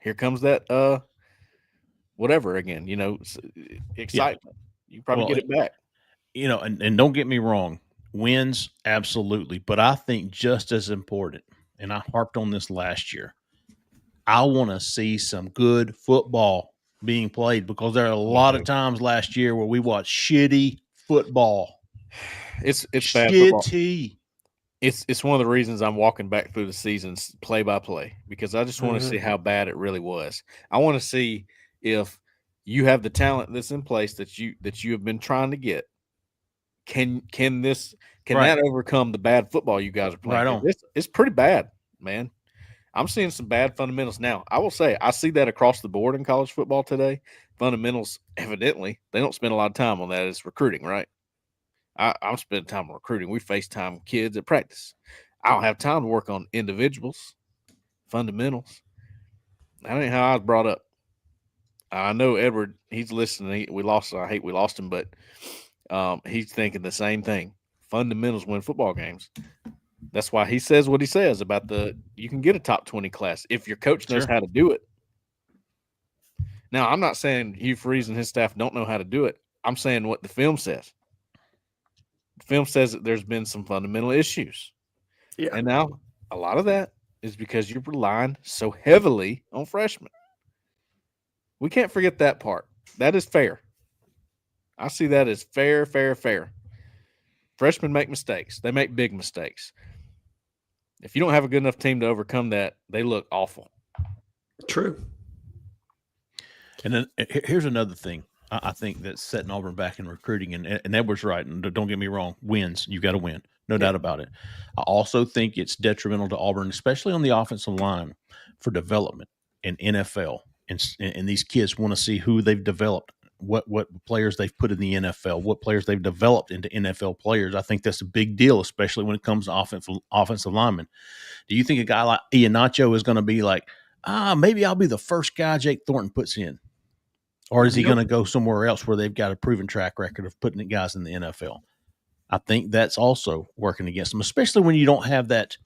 here comes that whatever again, excitement. You probably get it back. And don't get me wrong, wins, absolutely. But I think just as important, and I harped on this last year, I want to see some good football being played, because there are a lot of times last year where we watched shitty football. It's shitty. bad football. It's one of the reasons I'm walking back through the seasons play by play, because I just want to see how bad it really was. I want to see if you have the talent that's in place that you have been trying to get. Can that overcome the bad football you guys are playing? Right on. It's pretty bad, man. I'm seeing some bad fundamentals now. I will say I see that across the board in college football today. Fundamentals, evidently, they don't spend a lot of time on that. It's recruiting, right? I'm spending time on recruiting. We FaceTime kids at practice. I don't have time to work on individuals, fundamentals. That ain't how I was brought up. I know Edward, he's listening. We lost. I hate we lost him, but he's thinking the same thing. Fundamentals win football games. That's why he says what he says about you can get a top 20 class if your coach knows how to do it. Now, I'm not saying Hugh Freeze and his staff don't know how to do it. I'm saying what the film says. The film says that there's been some fundamental issues. Yeah. And now a lot of that is because you're relying so heavily on freshmen. We can't forget that part. That is fair. I see that as fair. Freshmen make mistakes. They make big mistakes. If you don't have a good enough team to overcome that, they look awful. True. And then here's another thing I think that's setting Auburn back in recruiting. And Edward's right. And don't get me wrong. Wins. You got to win. No doubt about it. I also think it's detrimental to Auburn, especially on the offensive line, for development in NFL. And these kids want to see who they've developed, what players they've put in the NFL, what players they've developed into NFL players. I think that's a big deal, especially when it comes to offensive linemen. Do you think a guy like Iheanacho is going to be like, maybe I'll be the first guy Jake Thornton puts in? Or is he going to go somewhere else where they've got a proven track record of putting guys in the NFL? I think that's also working against them, especially when you don't have that,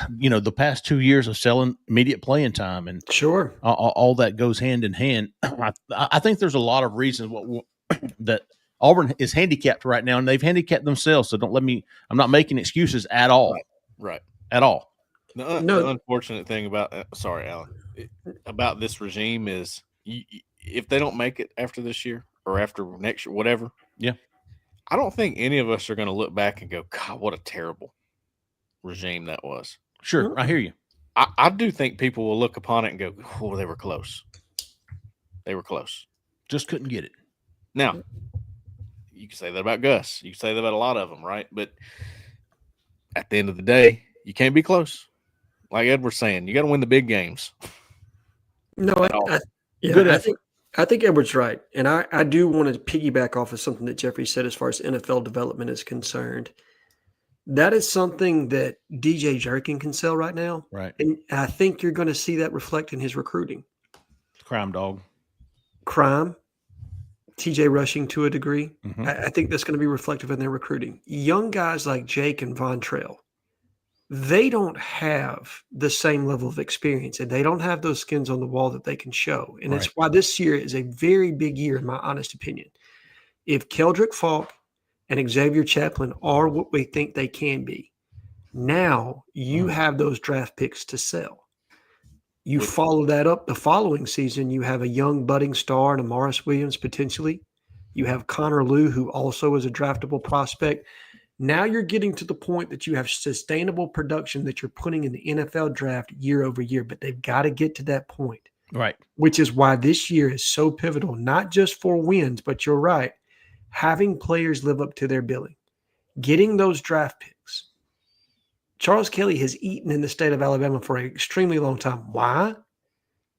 the past 2 years of selling immediate playing time and sure all that goes hand in hand. I think there's a lot of reasons that Auburn is handicapped right now, and they've handicapped themselves. So I'm not making excuses at all. Right. At all. The unfortunate thing about, sorry, Alan, about this regime is if they don't make it after this year or after next year, whatever. Yeah. I don't think any of us are going to look back and go, God, what a terrible regime that was. Sure. I hear you. I do think people will look upon it and go, oh, they were close. They were close. Just couldn't get it. Now, you can say that about Gus. You can say that about a lot of them, right? But at the end of the day, you can't be close. Like Ed was saying, you got to win the big games. No, I think Edward's right. And I do want to piggyback off of something that Jeffrey said as far as NFL development is concerned. That is something that DJ Jerkin can sell right now. Right. And I think you're going to see that reflect in his recruiting. Crime dog. Crime. TJ rushing to a degree. Mm-hmm. I think that's going to be reflective in their recruiting. Young guys like Jake and Von Trail, they don't have the same level of experience, and they don't have those skins on the wall that they can show. And That's why this year is a very big year, in my honest opinion. If Keldrick Falk and Xavier Chaplin are what we think they can be, now you have those draft picks to sell. You follow that up the following season, you have a young budding star and Amaris Williams potentially. You have Connor Liu, who also is a draftable prospect. Now you're getting to the point that you have sustainable production that you're putting in the NFL draft year over year, but they've got to get to that point. Right. Which is why this year is so pivotal, not just for wins, but you're right. Having players live up to their billing, getting those draft picks. Charles Kelly has eaten in the state of Alabama for an extremely long time. Why?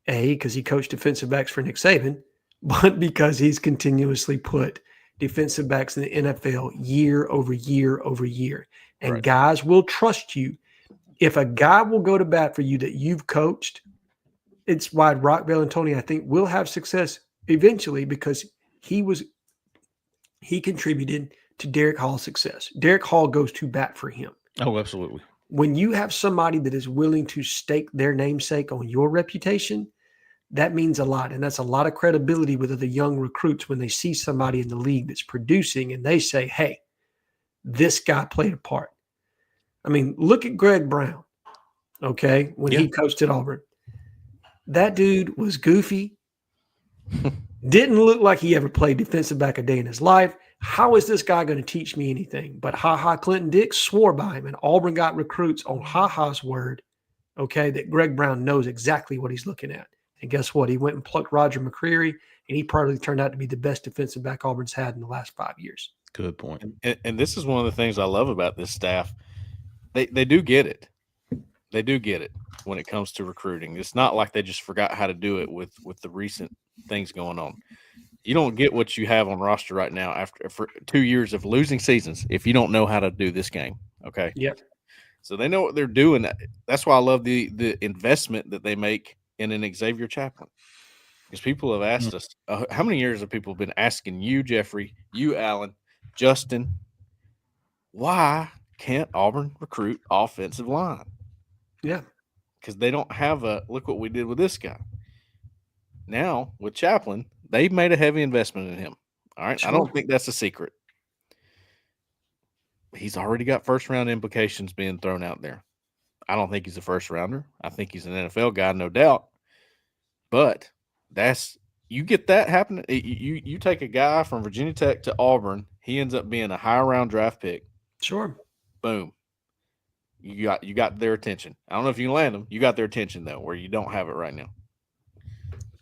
A, because he coached defensive backs for Nick Saban, but because he's continuously put defensive backs in the NFL year over year over year. And guys will trust you. If a guy will go to bat for you that you've coached, it's why Rock Bellantoni, I think, will have success eventually because he contributed to Derek Hall's success. Derek Hall goes to bat for him. Oh, absolutely. When you have somebody that is willing to stake their namesake on your reputation, that means a lot. And that's a lot of credibility with other young recruits when they see somebody in the league that's producing and they say, hey, this guy played a part. I mean, look at Greg Brown, okay, when he coached at Auburn. That dude was goofy. Didn't look like he ever played defensive back a day in his life. How is this guy going to teach me anything? But Clinton Dix swore by him, and Auburn got recruits on Ha's word, okay, that Greg Brown knows exactly what he's looking at. And guess what? He went and plucked Roger McCreary, and he probably turned out to be the best defensive back Auburn's had in the last 5 years. Good point. And this is one of the things I love about this staff. They do get it. They do get it when it comes to recruiting. It's not like they just forgot how to do it with the recent things going on. You don't get what you have on roster right now for 2 years of losing seasons if you don't know how to do this game. Okay. Yep. So they know what they're doing. That's why I love the investment that they make in an Xavier Chaplin. Because people have asked us, how many years have people been asking you, Jeffrey, you, Alan, Justin, why can't Auburn recruit offensive line? Yeah. Because they don't have look what we did with this guy. Now, with Chaplin, they've made a heavy investment in him. All right. Sure. I don't think that's a secret. He's already got first-round implications being thrown out there. I don't think he's a first-rounder. I think he's an NFL guy, no doubt. But you get that happening. You take a guy from Virginia Tech to Auburn, he ends up being a high-round draft pick. Sure. Boom. You got their attention. I don't know if you can land them. You got their attention, though, where you don't have it right now.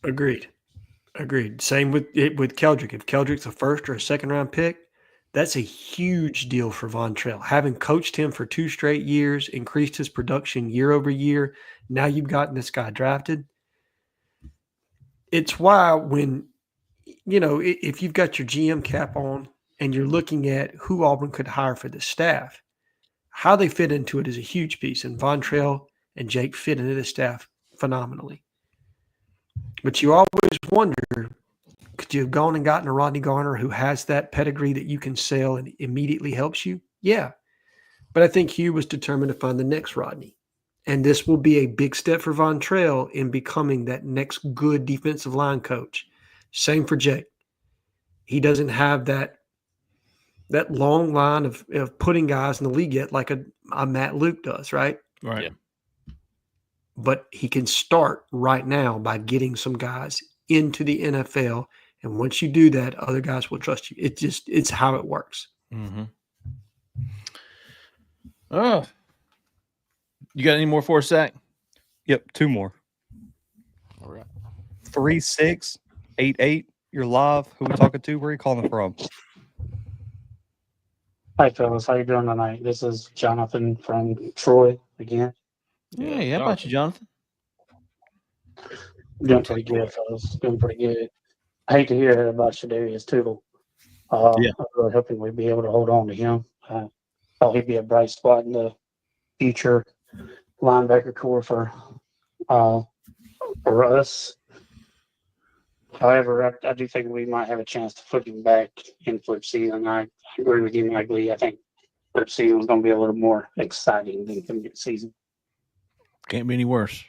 Agreed. Same with Keldrick. If Keldrick's a first or a second-round pick, that's a huge deal for Vontrell. Having coached him for 2 straight years, increased his production year over year, now you've gotten this guy drafted. It's why when, if you've got your GM cap on and you're looking at who Auburn could hire for the staff, how they fit into it is a huge piece. And Vontrell and Jake fit into the staff phenomenally. But you always wonder, could you have gone and gotten a Rodney Garner who has that pedigree that you can sell and immediately helps you? Yeah. But I think Hugh was determined to find the next Rodney. And this will be a big step for Vontrell in becoming that next good defensive line coach. Same for Jake. He doesn't have that long line of putting guys in the league yet like a Matt Luke does, right? Right. Yeah. But he can start right now by getting some guys into the NFL. And once you do that, other guys will trust you. It's how it works. Mm-hmm. Oh, you got any more for us, Zach? Yep, 2 more. All right. 3688. You're live. Who we talking to? Where are you calling from? Hi, fellas. How you doing tonight? This is Jonathan from Troy again. Hey, how about you, Jonathan? Doing pretty good, fellas. Doing pretty good. I hate to hear about Shadarius Toodle. Yeah. I'm really hoping we'd be able to hold on to him. Thought he'd be a bright spot in the future linebacker core for us. However, I do think we might have a chance to flip him back in flip season. I agree with you, Mike Lee. I think flip season is going to be a little more exciting than commit season. Can't be any worse.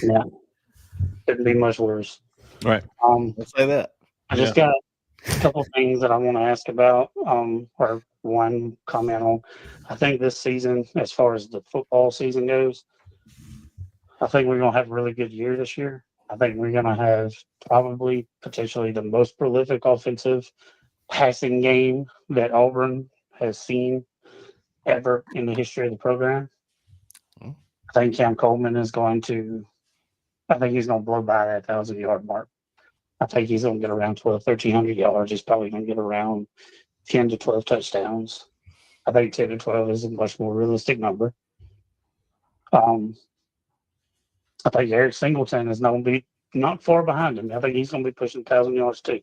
Yeah, couldn't be much worse. Right. Let's say that. I just got a couple of things that I want to ask about, or one comment on. I think this season, as far as the football season goes, I think we're going to have a really good year this year. I think we're going to have probably potentially the most prolific offensive passing game that Auburn has seen ever in the history of the program. I think Cam Coleman is going to blow by that 1,000-yard mark. I think he's going to get around 1,300 yards. He's probably going to get around 10 to 12 touchdowns. I think 10 to 12 is a much more realistic number. I think Eric Singleton is going to be not far behind him. I think he's going to be pushing 1,000 yards too.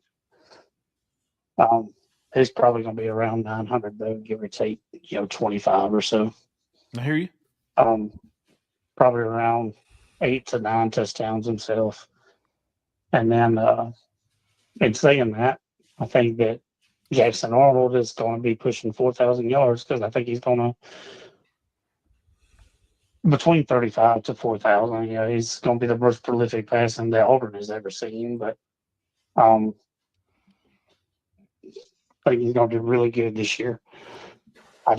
He's probably going to be around 900, though, give or take, 25 or so. I hear you. Probably around 8 to 9 touchdowns himself. And then, in saying that, I think that Jackson Arnold is going to be pushing 4,000 yards because I think he's going to between 35 to 4,000. He's going to be the most prolific passing that Auburn has ever seen. But I think he's going to do really good this year. I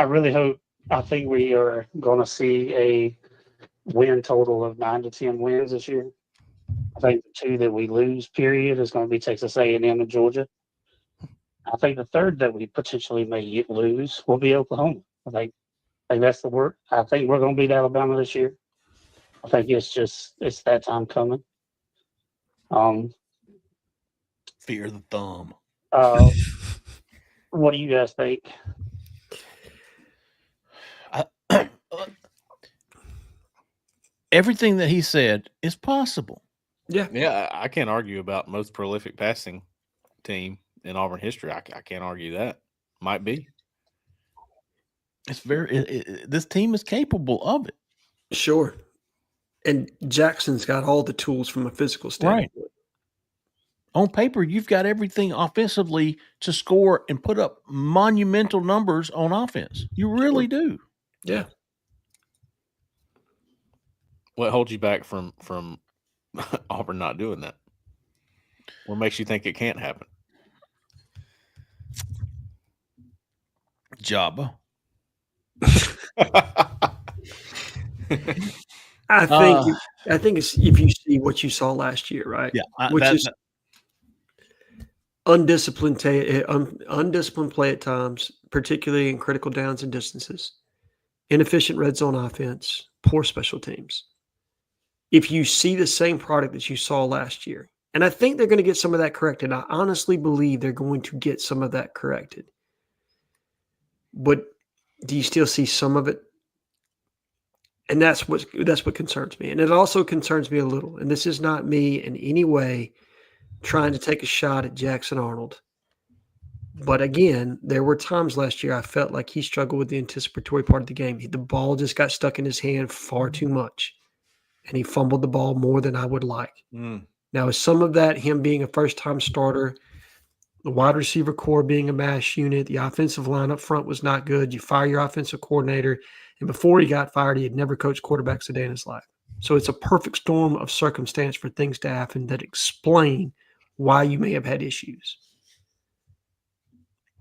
really hope. I think we are going to see a win total of 9 to 10 wins this year. I think the 2 that we lose, period, is going to be Texas A&M and Georgia. I think the 3rd that we potentially may lose will be Oklahoma. I think that's the word. I think we're going to beat Alabama this year. I think it's that time coming. Fear the thumb. What do you guys think? Everything that he said is possible. Yeah, I can't argue about most prolific passing team in Auburn history. I can't argue that. Might be. It's this team is capable of it. Sure. And Jackson's got all the tools from a physical standpoint. Right. On paper, you've got everything offensively to score and put up monumental numbers on offense. You really do. Yeah. What holds you back from Auburn not doing that? What makes you think it can't happen? Jabba. I think it's if you see what you saw last year, right? Yeah, which is undisciplined play at times, particularly in critical downs and distances, inefficient red zone offense, poor special teams. If you see the same product that you saw last year, and I think they're going to get some of that corrected. I honestly believe they're going to get some of that corrected. But do you still see some of it? And that's what concerns me. And it also concerns me a little. And this is not me in any way trying to take a shot at Jackson Arnold. But again, there were times last year I felt like he struggled with the anticipatory part of the game. The ball just got stuck in his hand far too much. And he fumbled the ball more than I would like. Now, is some of that him being a first-time starter, the wide receiver core being a mash unit, the offensive line up front was not good. You fire your offensive coordinator, and before he got fired, he had never coached quarterbacks a day in his life. So it's a perfect storm of circumstance for things to happen that explain why you may have had issues.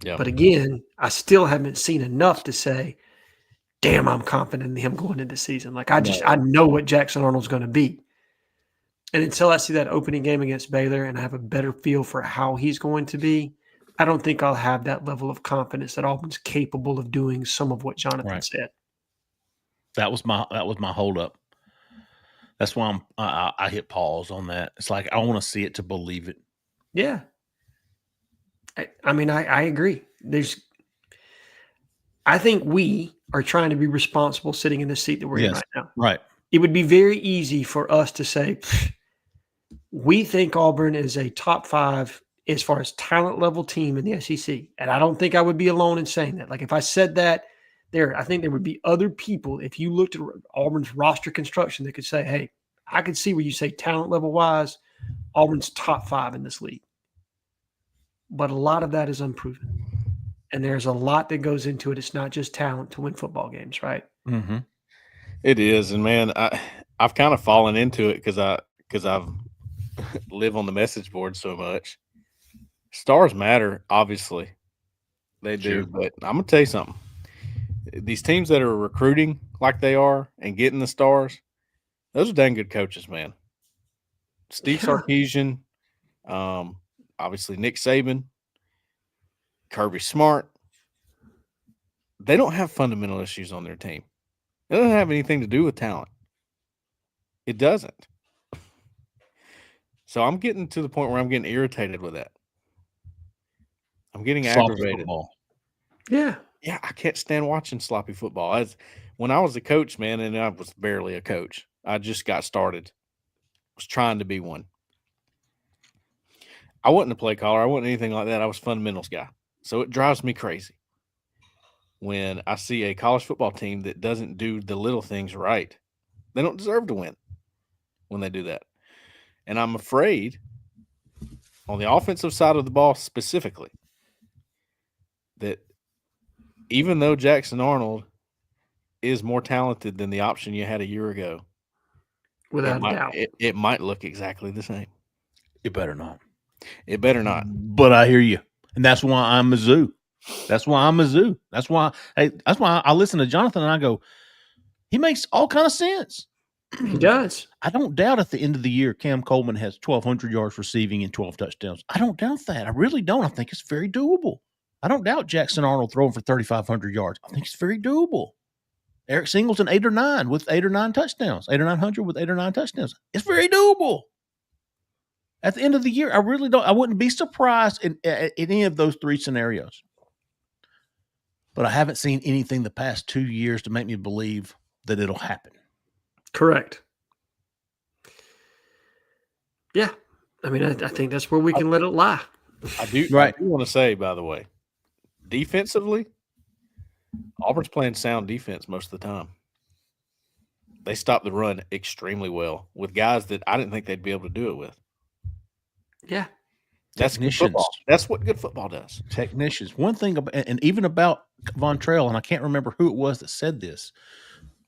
Yeah. But again, I still haven't seen enough to say, damn, I'm confident in him going into the season. Like I know what Jackson Arnold's going to be. And until I see that opening game against Baylor and I have a better feel for how he's going to be, I don't think I'll have that level of confidence that Auburn's capable of doing some of what Jonathan said. That was my holdup. That's why I hit pause on that. It's like I want to see it to believe it. Yeah. I mean, I agree. I think we are trying to be responsible sitting in the seat that we're in right now. Right. It would be very easy for us to say, we think Auburn is a top 5 as far as talent level team in the SEC. And I don't think I would be alone in saying that. Like if I said that I think there would be other people, if you looked at Auburn's roster construction, that could say, hey, I could see where you say talent level wise, Auburn's top 5 in this league. But a lot of that is unproven. And there's a lot that goes into it. It's not just talent to win football games, right? Mm-hmm. It is. And man, I've kind of fallen into it because I've live on the message board so much. Stars matter, obviously. They do. Sure. But I'm going to tell you something. These teams that are recruiting like they are and getting the stars, those are dang good coaches, man. Steve Sarkisian, obviously Nick Saban, Kirby Smart. They don't have fundamental issues on their team. It doesn't have anything to do with talent. It doesn't. So I'm getting to the point where I'm getting irritated with that. I'm getting aggravated. Football. Yeah. Yeah, I can't stand watching sloppy football. When I was a coach, man, and I was barely a coach. I just got started. Was trying to be one. I wasn't a play caller. I wasn't anything like that. I was a fundamentals guy. So it drives me crazy when I see a college football team that doesn't do the little things right. They don't deserve to win when they do that. And I'm afraid on the offensive side of the ball specifically that even though Jackson Arnold is more talented than the option you had a year ago, without a doubt, it might look exactly the same. It better not. It better not. But I hear you. And that's why I'm Mizzou. That's why I listen to Jonathan and I go, he makes all kind of sense. He does. I don't doubt at the end of the year Cam Coleman has 1,200 yards receiving and 12 touchdowns. I don't doubt that. I really don't. I think it's very doable. I don't doubt Jackson Arnold throwing for 3,500 yards. I think it's very doable. Eric Singleton, 8 or 9 with 8 or 9 touchdowns. 8 or 900 with 8 or 9 touchdowns. It's very doable. At the end of the year, I wouldn't be surprised in any of those 3 scenarios. But I haven't seen anything the past 2 years to make me believe that it'll happen. Correct. Yeah. I mean, I think that's where we can let it lie. I do want to say, by the way, defensively, Auburn's playing sound defense most of the time. They stop the run extremely well with guys that I didn't think they'd be able to do it with. Yeah. That's good Technicians. football. That's what good football does. Technicians. One thing about, and even about Von Trail, and I can't remember who it was that said this,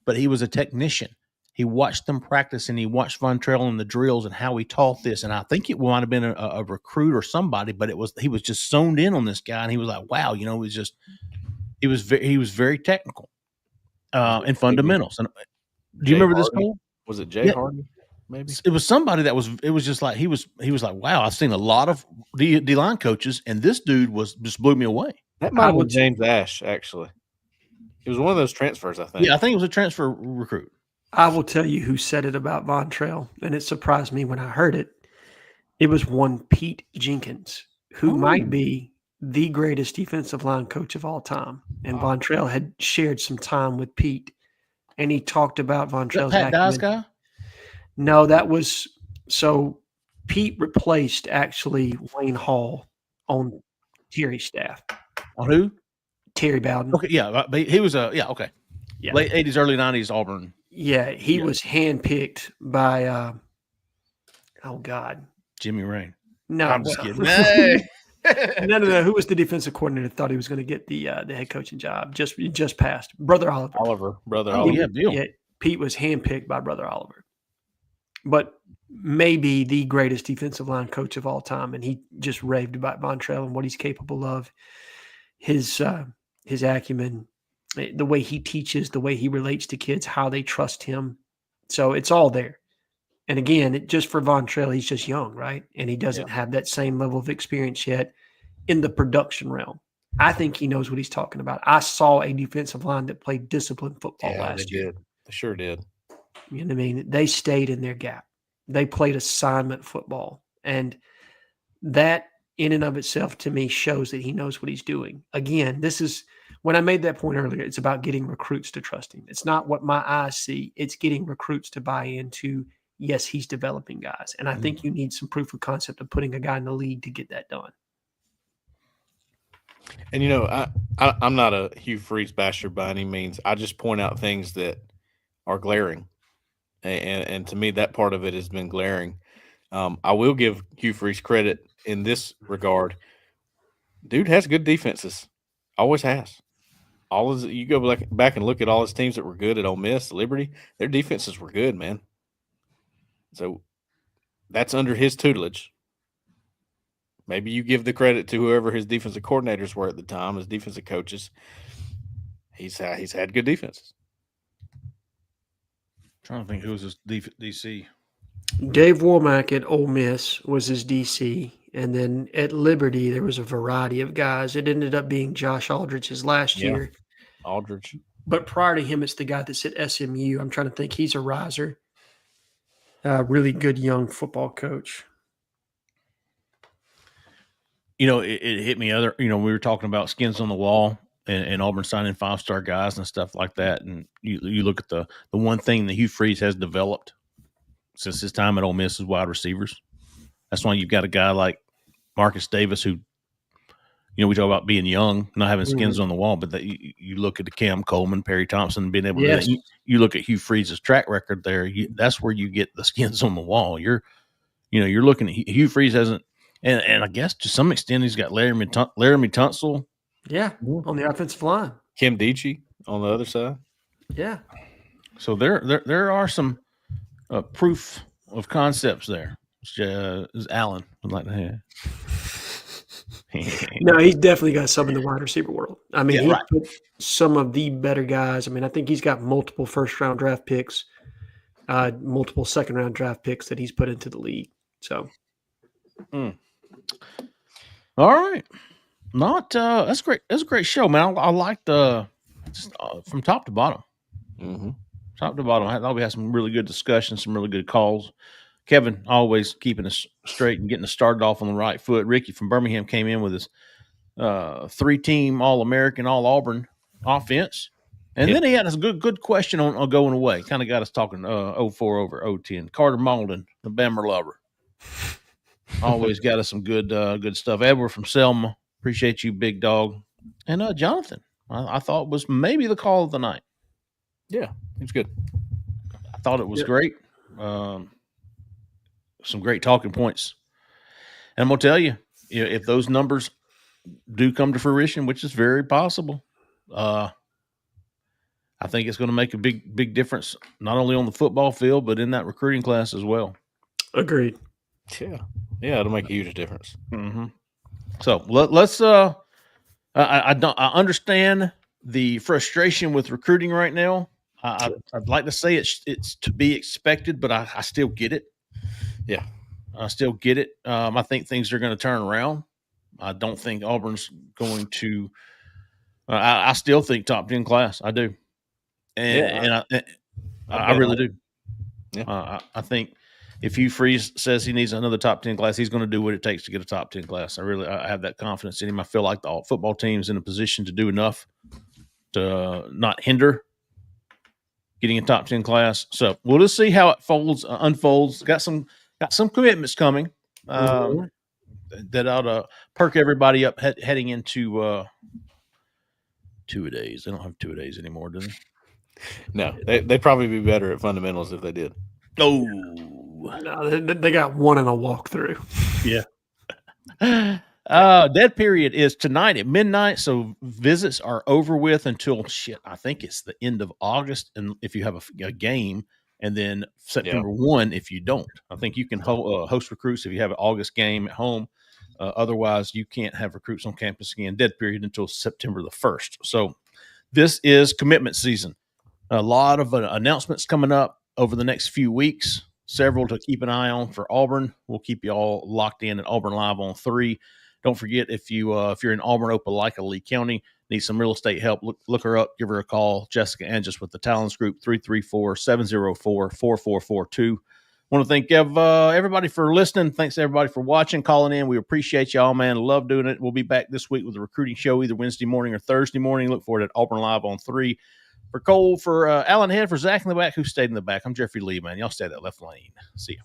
but he was a technician. He watched them practice, and he watched Von Trail in the drills and how he taught this. And I think it might have been a recruit or somebody, but he was just zoned in on this guy, and he was like, "Wow, you know, he was very technical and fundamentals." And do you remember this, Cole? Was it Jay Hardy? Maybe it was somebody that was. It was just like he was like, "Wow, I've seen a lot of D line coaches, and this dude just blew me away." That might have been James Ash, actually. It was one of those transfers, I think. Yeah, I think it was a transfer recruit. I will tell you who said it about Von Trail, and it surprised me when I heard it. It was one Pete Jenkins, who might be the greatest defensive line coach of all time. And Von Trail had shared some time with Pete, and he talked about Von Trail's Pat Dye's guy? No, that was so Pete replaced actually Wayne Hall on Terry's staff. On who? Terry Bowden. Okay, yeah, he was okay. Yeah. Late 80s, early 90s Auburn. Yeah, he was handpicked by oh God. Jimmy Rain. No, I'm just kidding. Hey. No. Who was the defensive coordinator that thought he was going to get the head coaching job? Just passed. Brother Oliver. Brother Oh, Oliver. yeah, Bill. Yeah, Pete was handpicked by Brother Oliver. But maybe the greatest defensive line coach of all time. And he just raved about Von Trail and what he's capable of. His acumen, the way he teaches, the way he relates to kids, how they trust him. So it's all there. And again, just for Von Trail, he's just young, right? And he doesn't have that same level of experience yet in the production realm. I think he knows what he's talking about. I saw a defensive line that played disciplined football last year. They sure did. You know what I mean? They stayed in their gap. They played assignment football. And that in and of itself to me shows that he knows what he's doing. Again, this is when I made that point earlier, it's about getting recruits to trust him. It's not what my eyes see. It's getting recruits to buy into, yes, he's developing guys. And I think you need some proof of concept of putting a guy in the league to get that done. And, you know, I'm not a Hugh Freeze basher by any means. I just point out things that are glaring. And to me, that part of it has been glaring. I will give Hugh Freeze credit in this regard. Dude has good defenses. Always has. You go back and look at all his teams that were good at Ole Miss, Liberty, their defenses were good, man. So that's under his tutelage. Maybe you give the credit to whoever his defensive coordinators were at the time, his defensive coaches. He's had good defenses. Trying to think who was his DC. Dave Womack at Ole Miss was his DC. And then at Liberty, there was a variety of guys. It ended up being Josh Aldridge's last year. Aldridge. But prior to him, it's the guy that's at SMU. I'm trying to think. He's a riser. Really good young football coach. You know, it hit me we were talking about skins on the wall and Auburn signing 5-star guys and stuff like that. And you look at the one thing that Hugh Freeze has developed since his time at Ole Miss is wide receivers. That's why you've got a guy like Marcus Davis who, we talk about being young, not having skins on the wall, but that you look at the Cam Coleman, Perry Thompson, being able to do that. You look at Hugh Freeze's track record there. That's where you get the skins on the wall. You're looking at Hugh Freeze hasn't, and I guess to some extent he's got Laramie Tunsil. Yeah, on the offensive line. Kim Deechey on the other side. Yeah. So there are some proof of concepts there. Allen would like to have. No, he's definitely got some in the wide receiver world. I mean, he put some of the better guys. I mean, I think he's got multiple first-round draft picks, multiple second-round draft picks that he's put into the league. So, all right, that's great. That's a great show, man. I liked from top to bottom. Mm-hmm. Top to bottom. I thought we had some really good discussions, some really good calls. Kevin always keeping us straight and getting us started off on the right foot. Ricky from Birmingham came in with his 3-team All-American, All-Auburn offense. And then he had a good question on going away. Kind of got us talking 04 over 010. Carter Malden, the Bammer lover. Always got us some good stuff. Edward from Selma. Appreciate you, big dog. And Jonathan I thought was maybe the call of the night. Yeah, he was good. I thought it was Yep. great. Some great talking points. And I'm going to tell you, if those numbers do come to fruition, which is very possible, I think it's going to make a big difference, not only on the football field, but in that recruiting class as well. Agreed. Yeah, it'll make a huge difference. Mm-hmm. So let's. I understand the frustration with recruiting right now. I'd like to say it's to be expected, but I still get it. Yeah, I still get it. I think things are going to turn around. I don't think Auburn's going to. I still think top 10 class. I do, and I really do. Yeah. I think if Hugh Freeze says he needs another top 10 class, he's going to do what it takes to get a top 10 class. I have that confidence in him. I feel like the football team's in a position to do enough to not hinder getting a top 10 class. So we'll just see how it unfolds. Got some commitments coming that ought to perk everybody up heading into 2-a-days. They don't have 2-a-days anymore, do they? No, they'd probably be better at fundamentals if they did. Oh, No, they got one in a walkthrough. Yeah. Dead period is tonight at midnight. So visits are over with until I think it's the end of August. And if you have a game, and then September 1, if you don't, I think you can host recruits if you have an August game at home. Otherwise, you can't have recruits on campus again. Dead period until September the 1st. So this is commitment season. A lot of announcements coming up over the next few weeks. Several to keep an eye on for Auburn. We'll keep you all locked in at Auburn Live on 3. Don't forget, if you're in Auburn, Opelika, Lee County, need some real estate help, look her up, give her a call. Jessica Angis with the Talents Group, 334-704-4442. Want to thank everybody for listening. Thanks everybody for watching, calling in. We appreciate y'all, man. Love doing it. We'll be back this week with a recruiting show either Wednesday morning or Thursday morning. Look forward to Auburn Live on 3. For Cole, for Alan Head, for Zach in the back, who stayed in the back, I'm Jeffrey Lee, man. Y'all stay that left lane. See ya.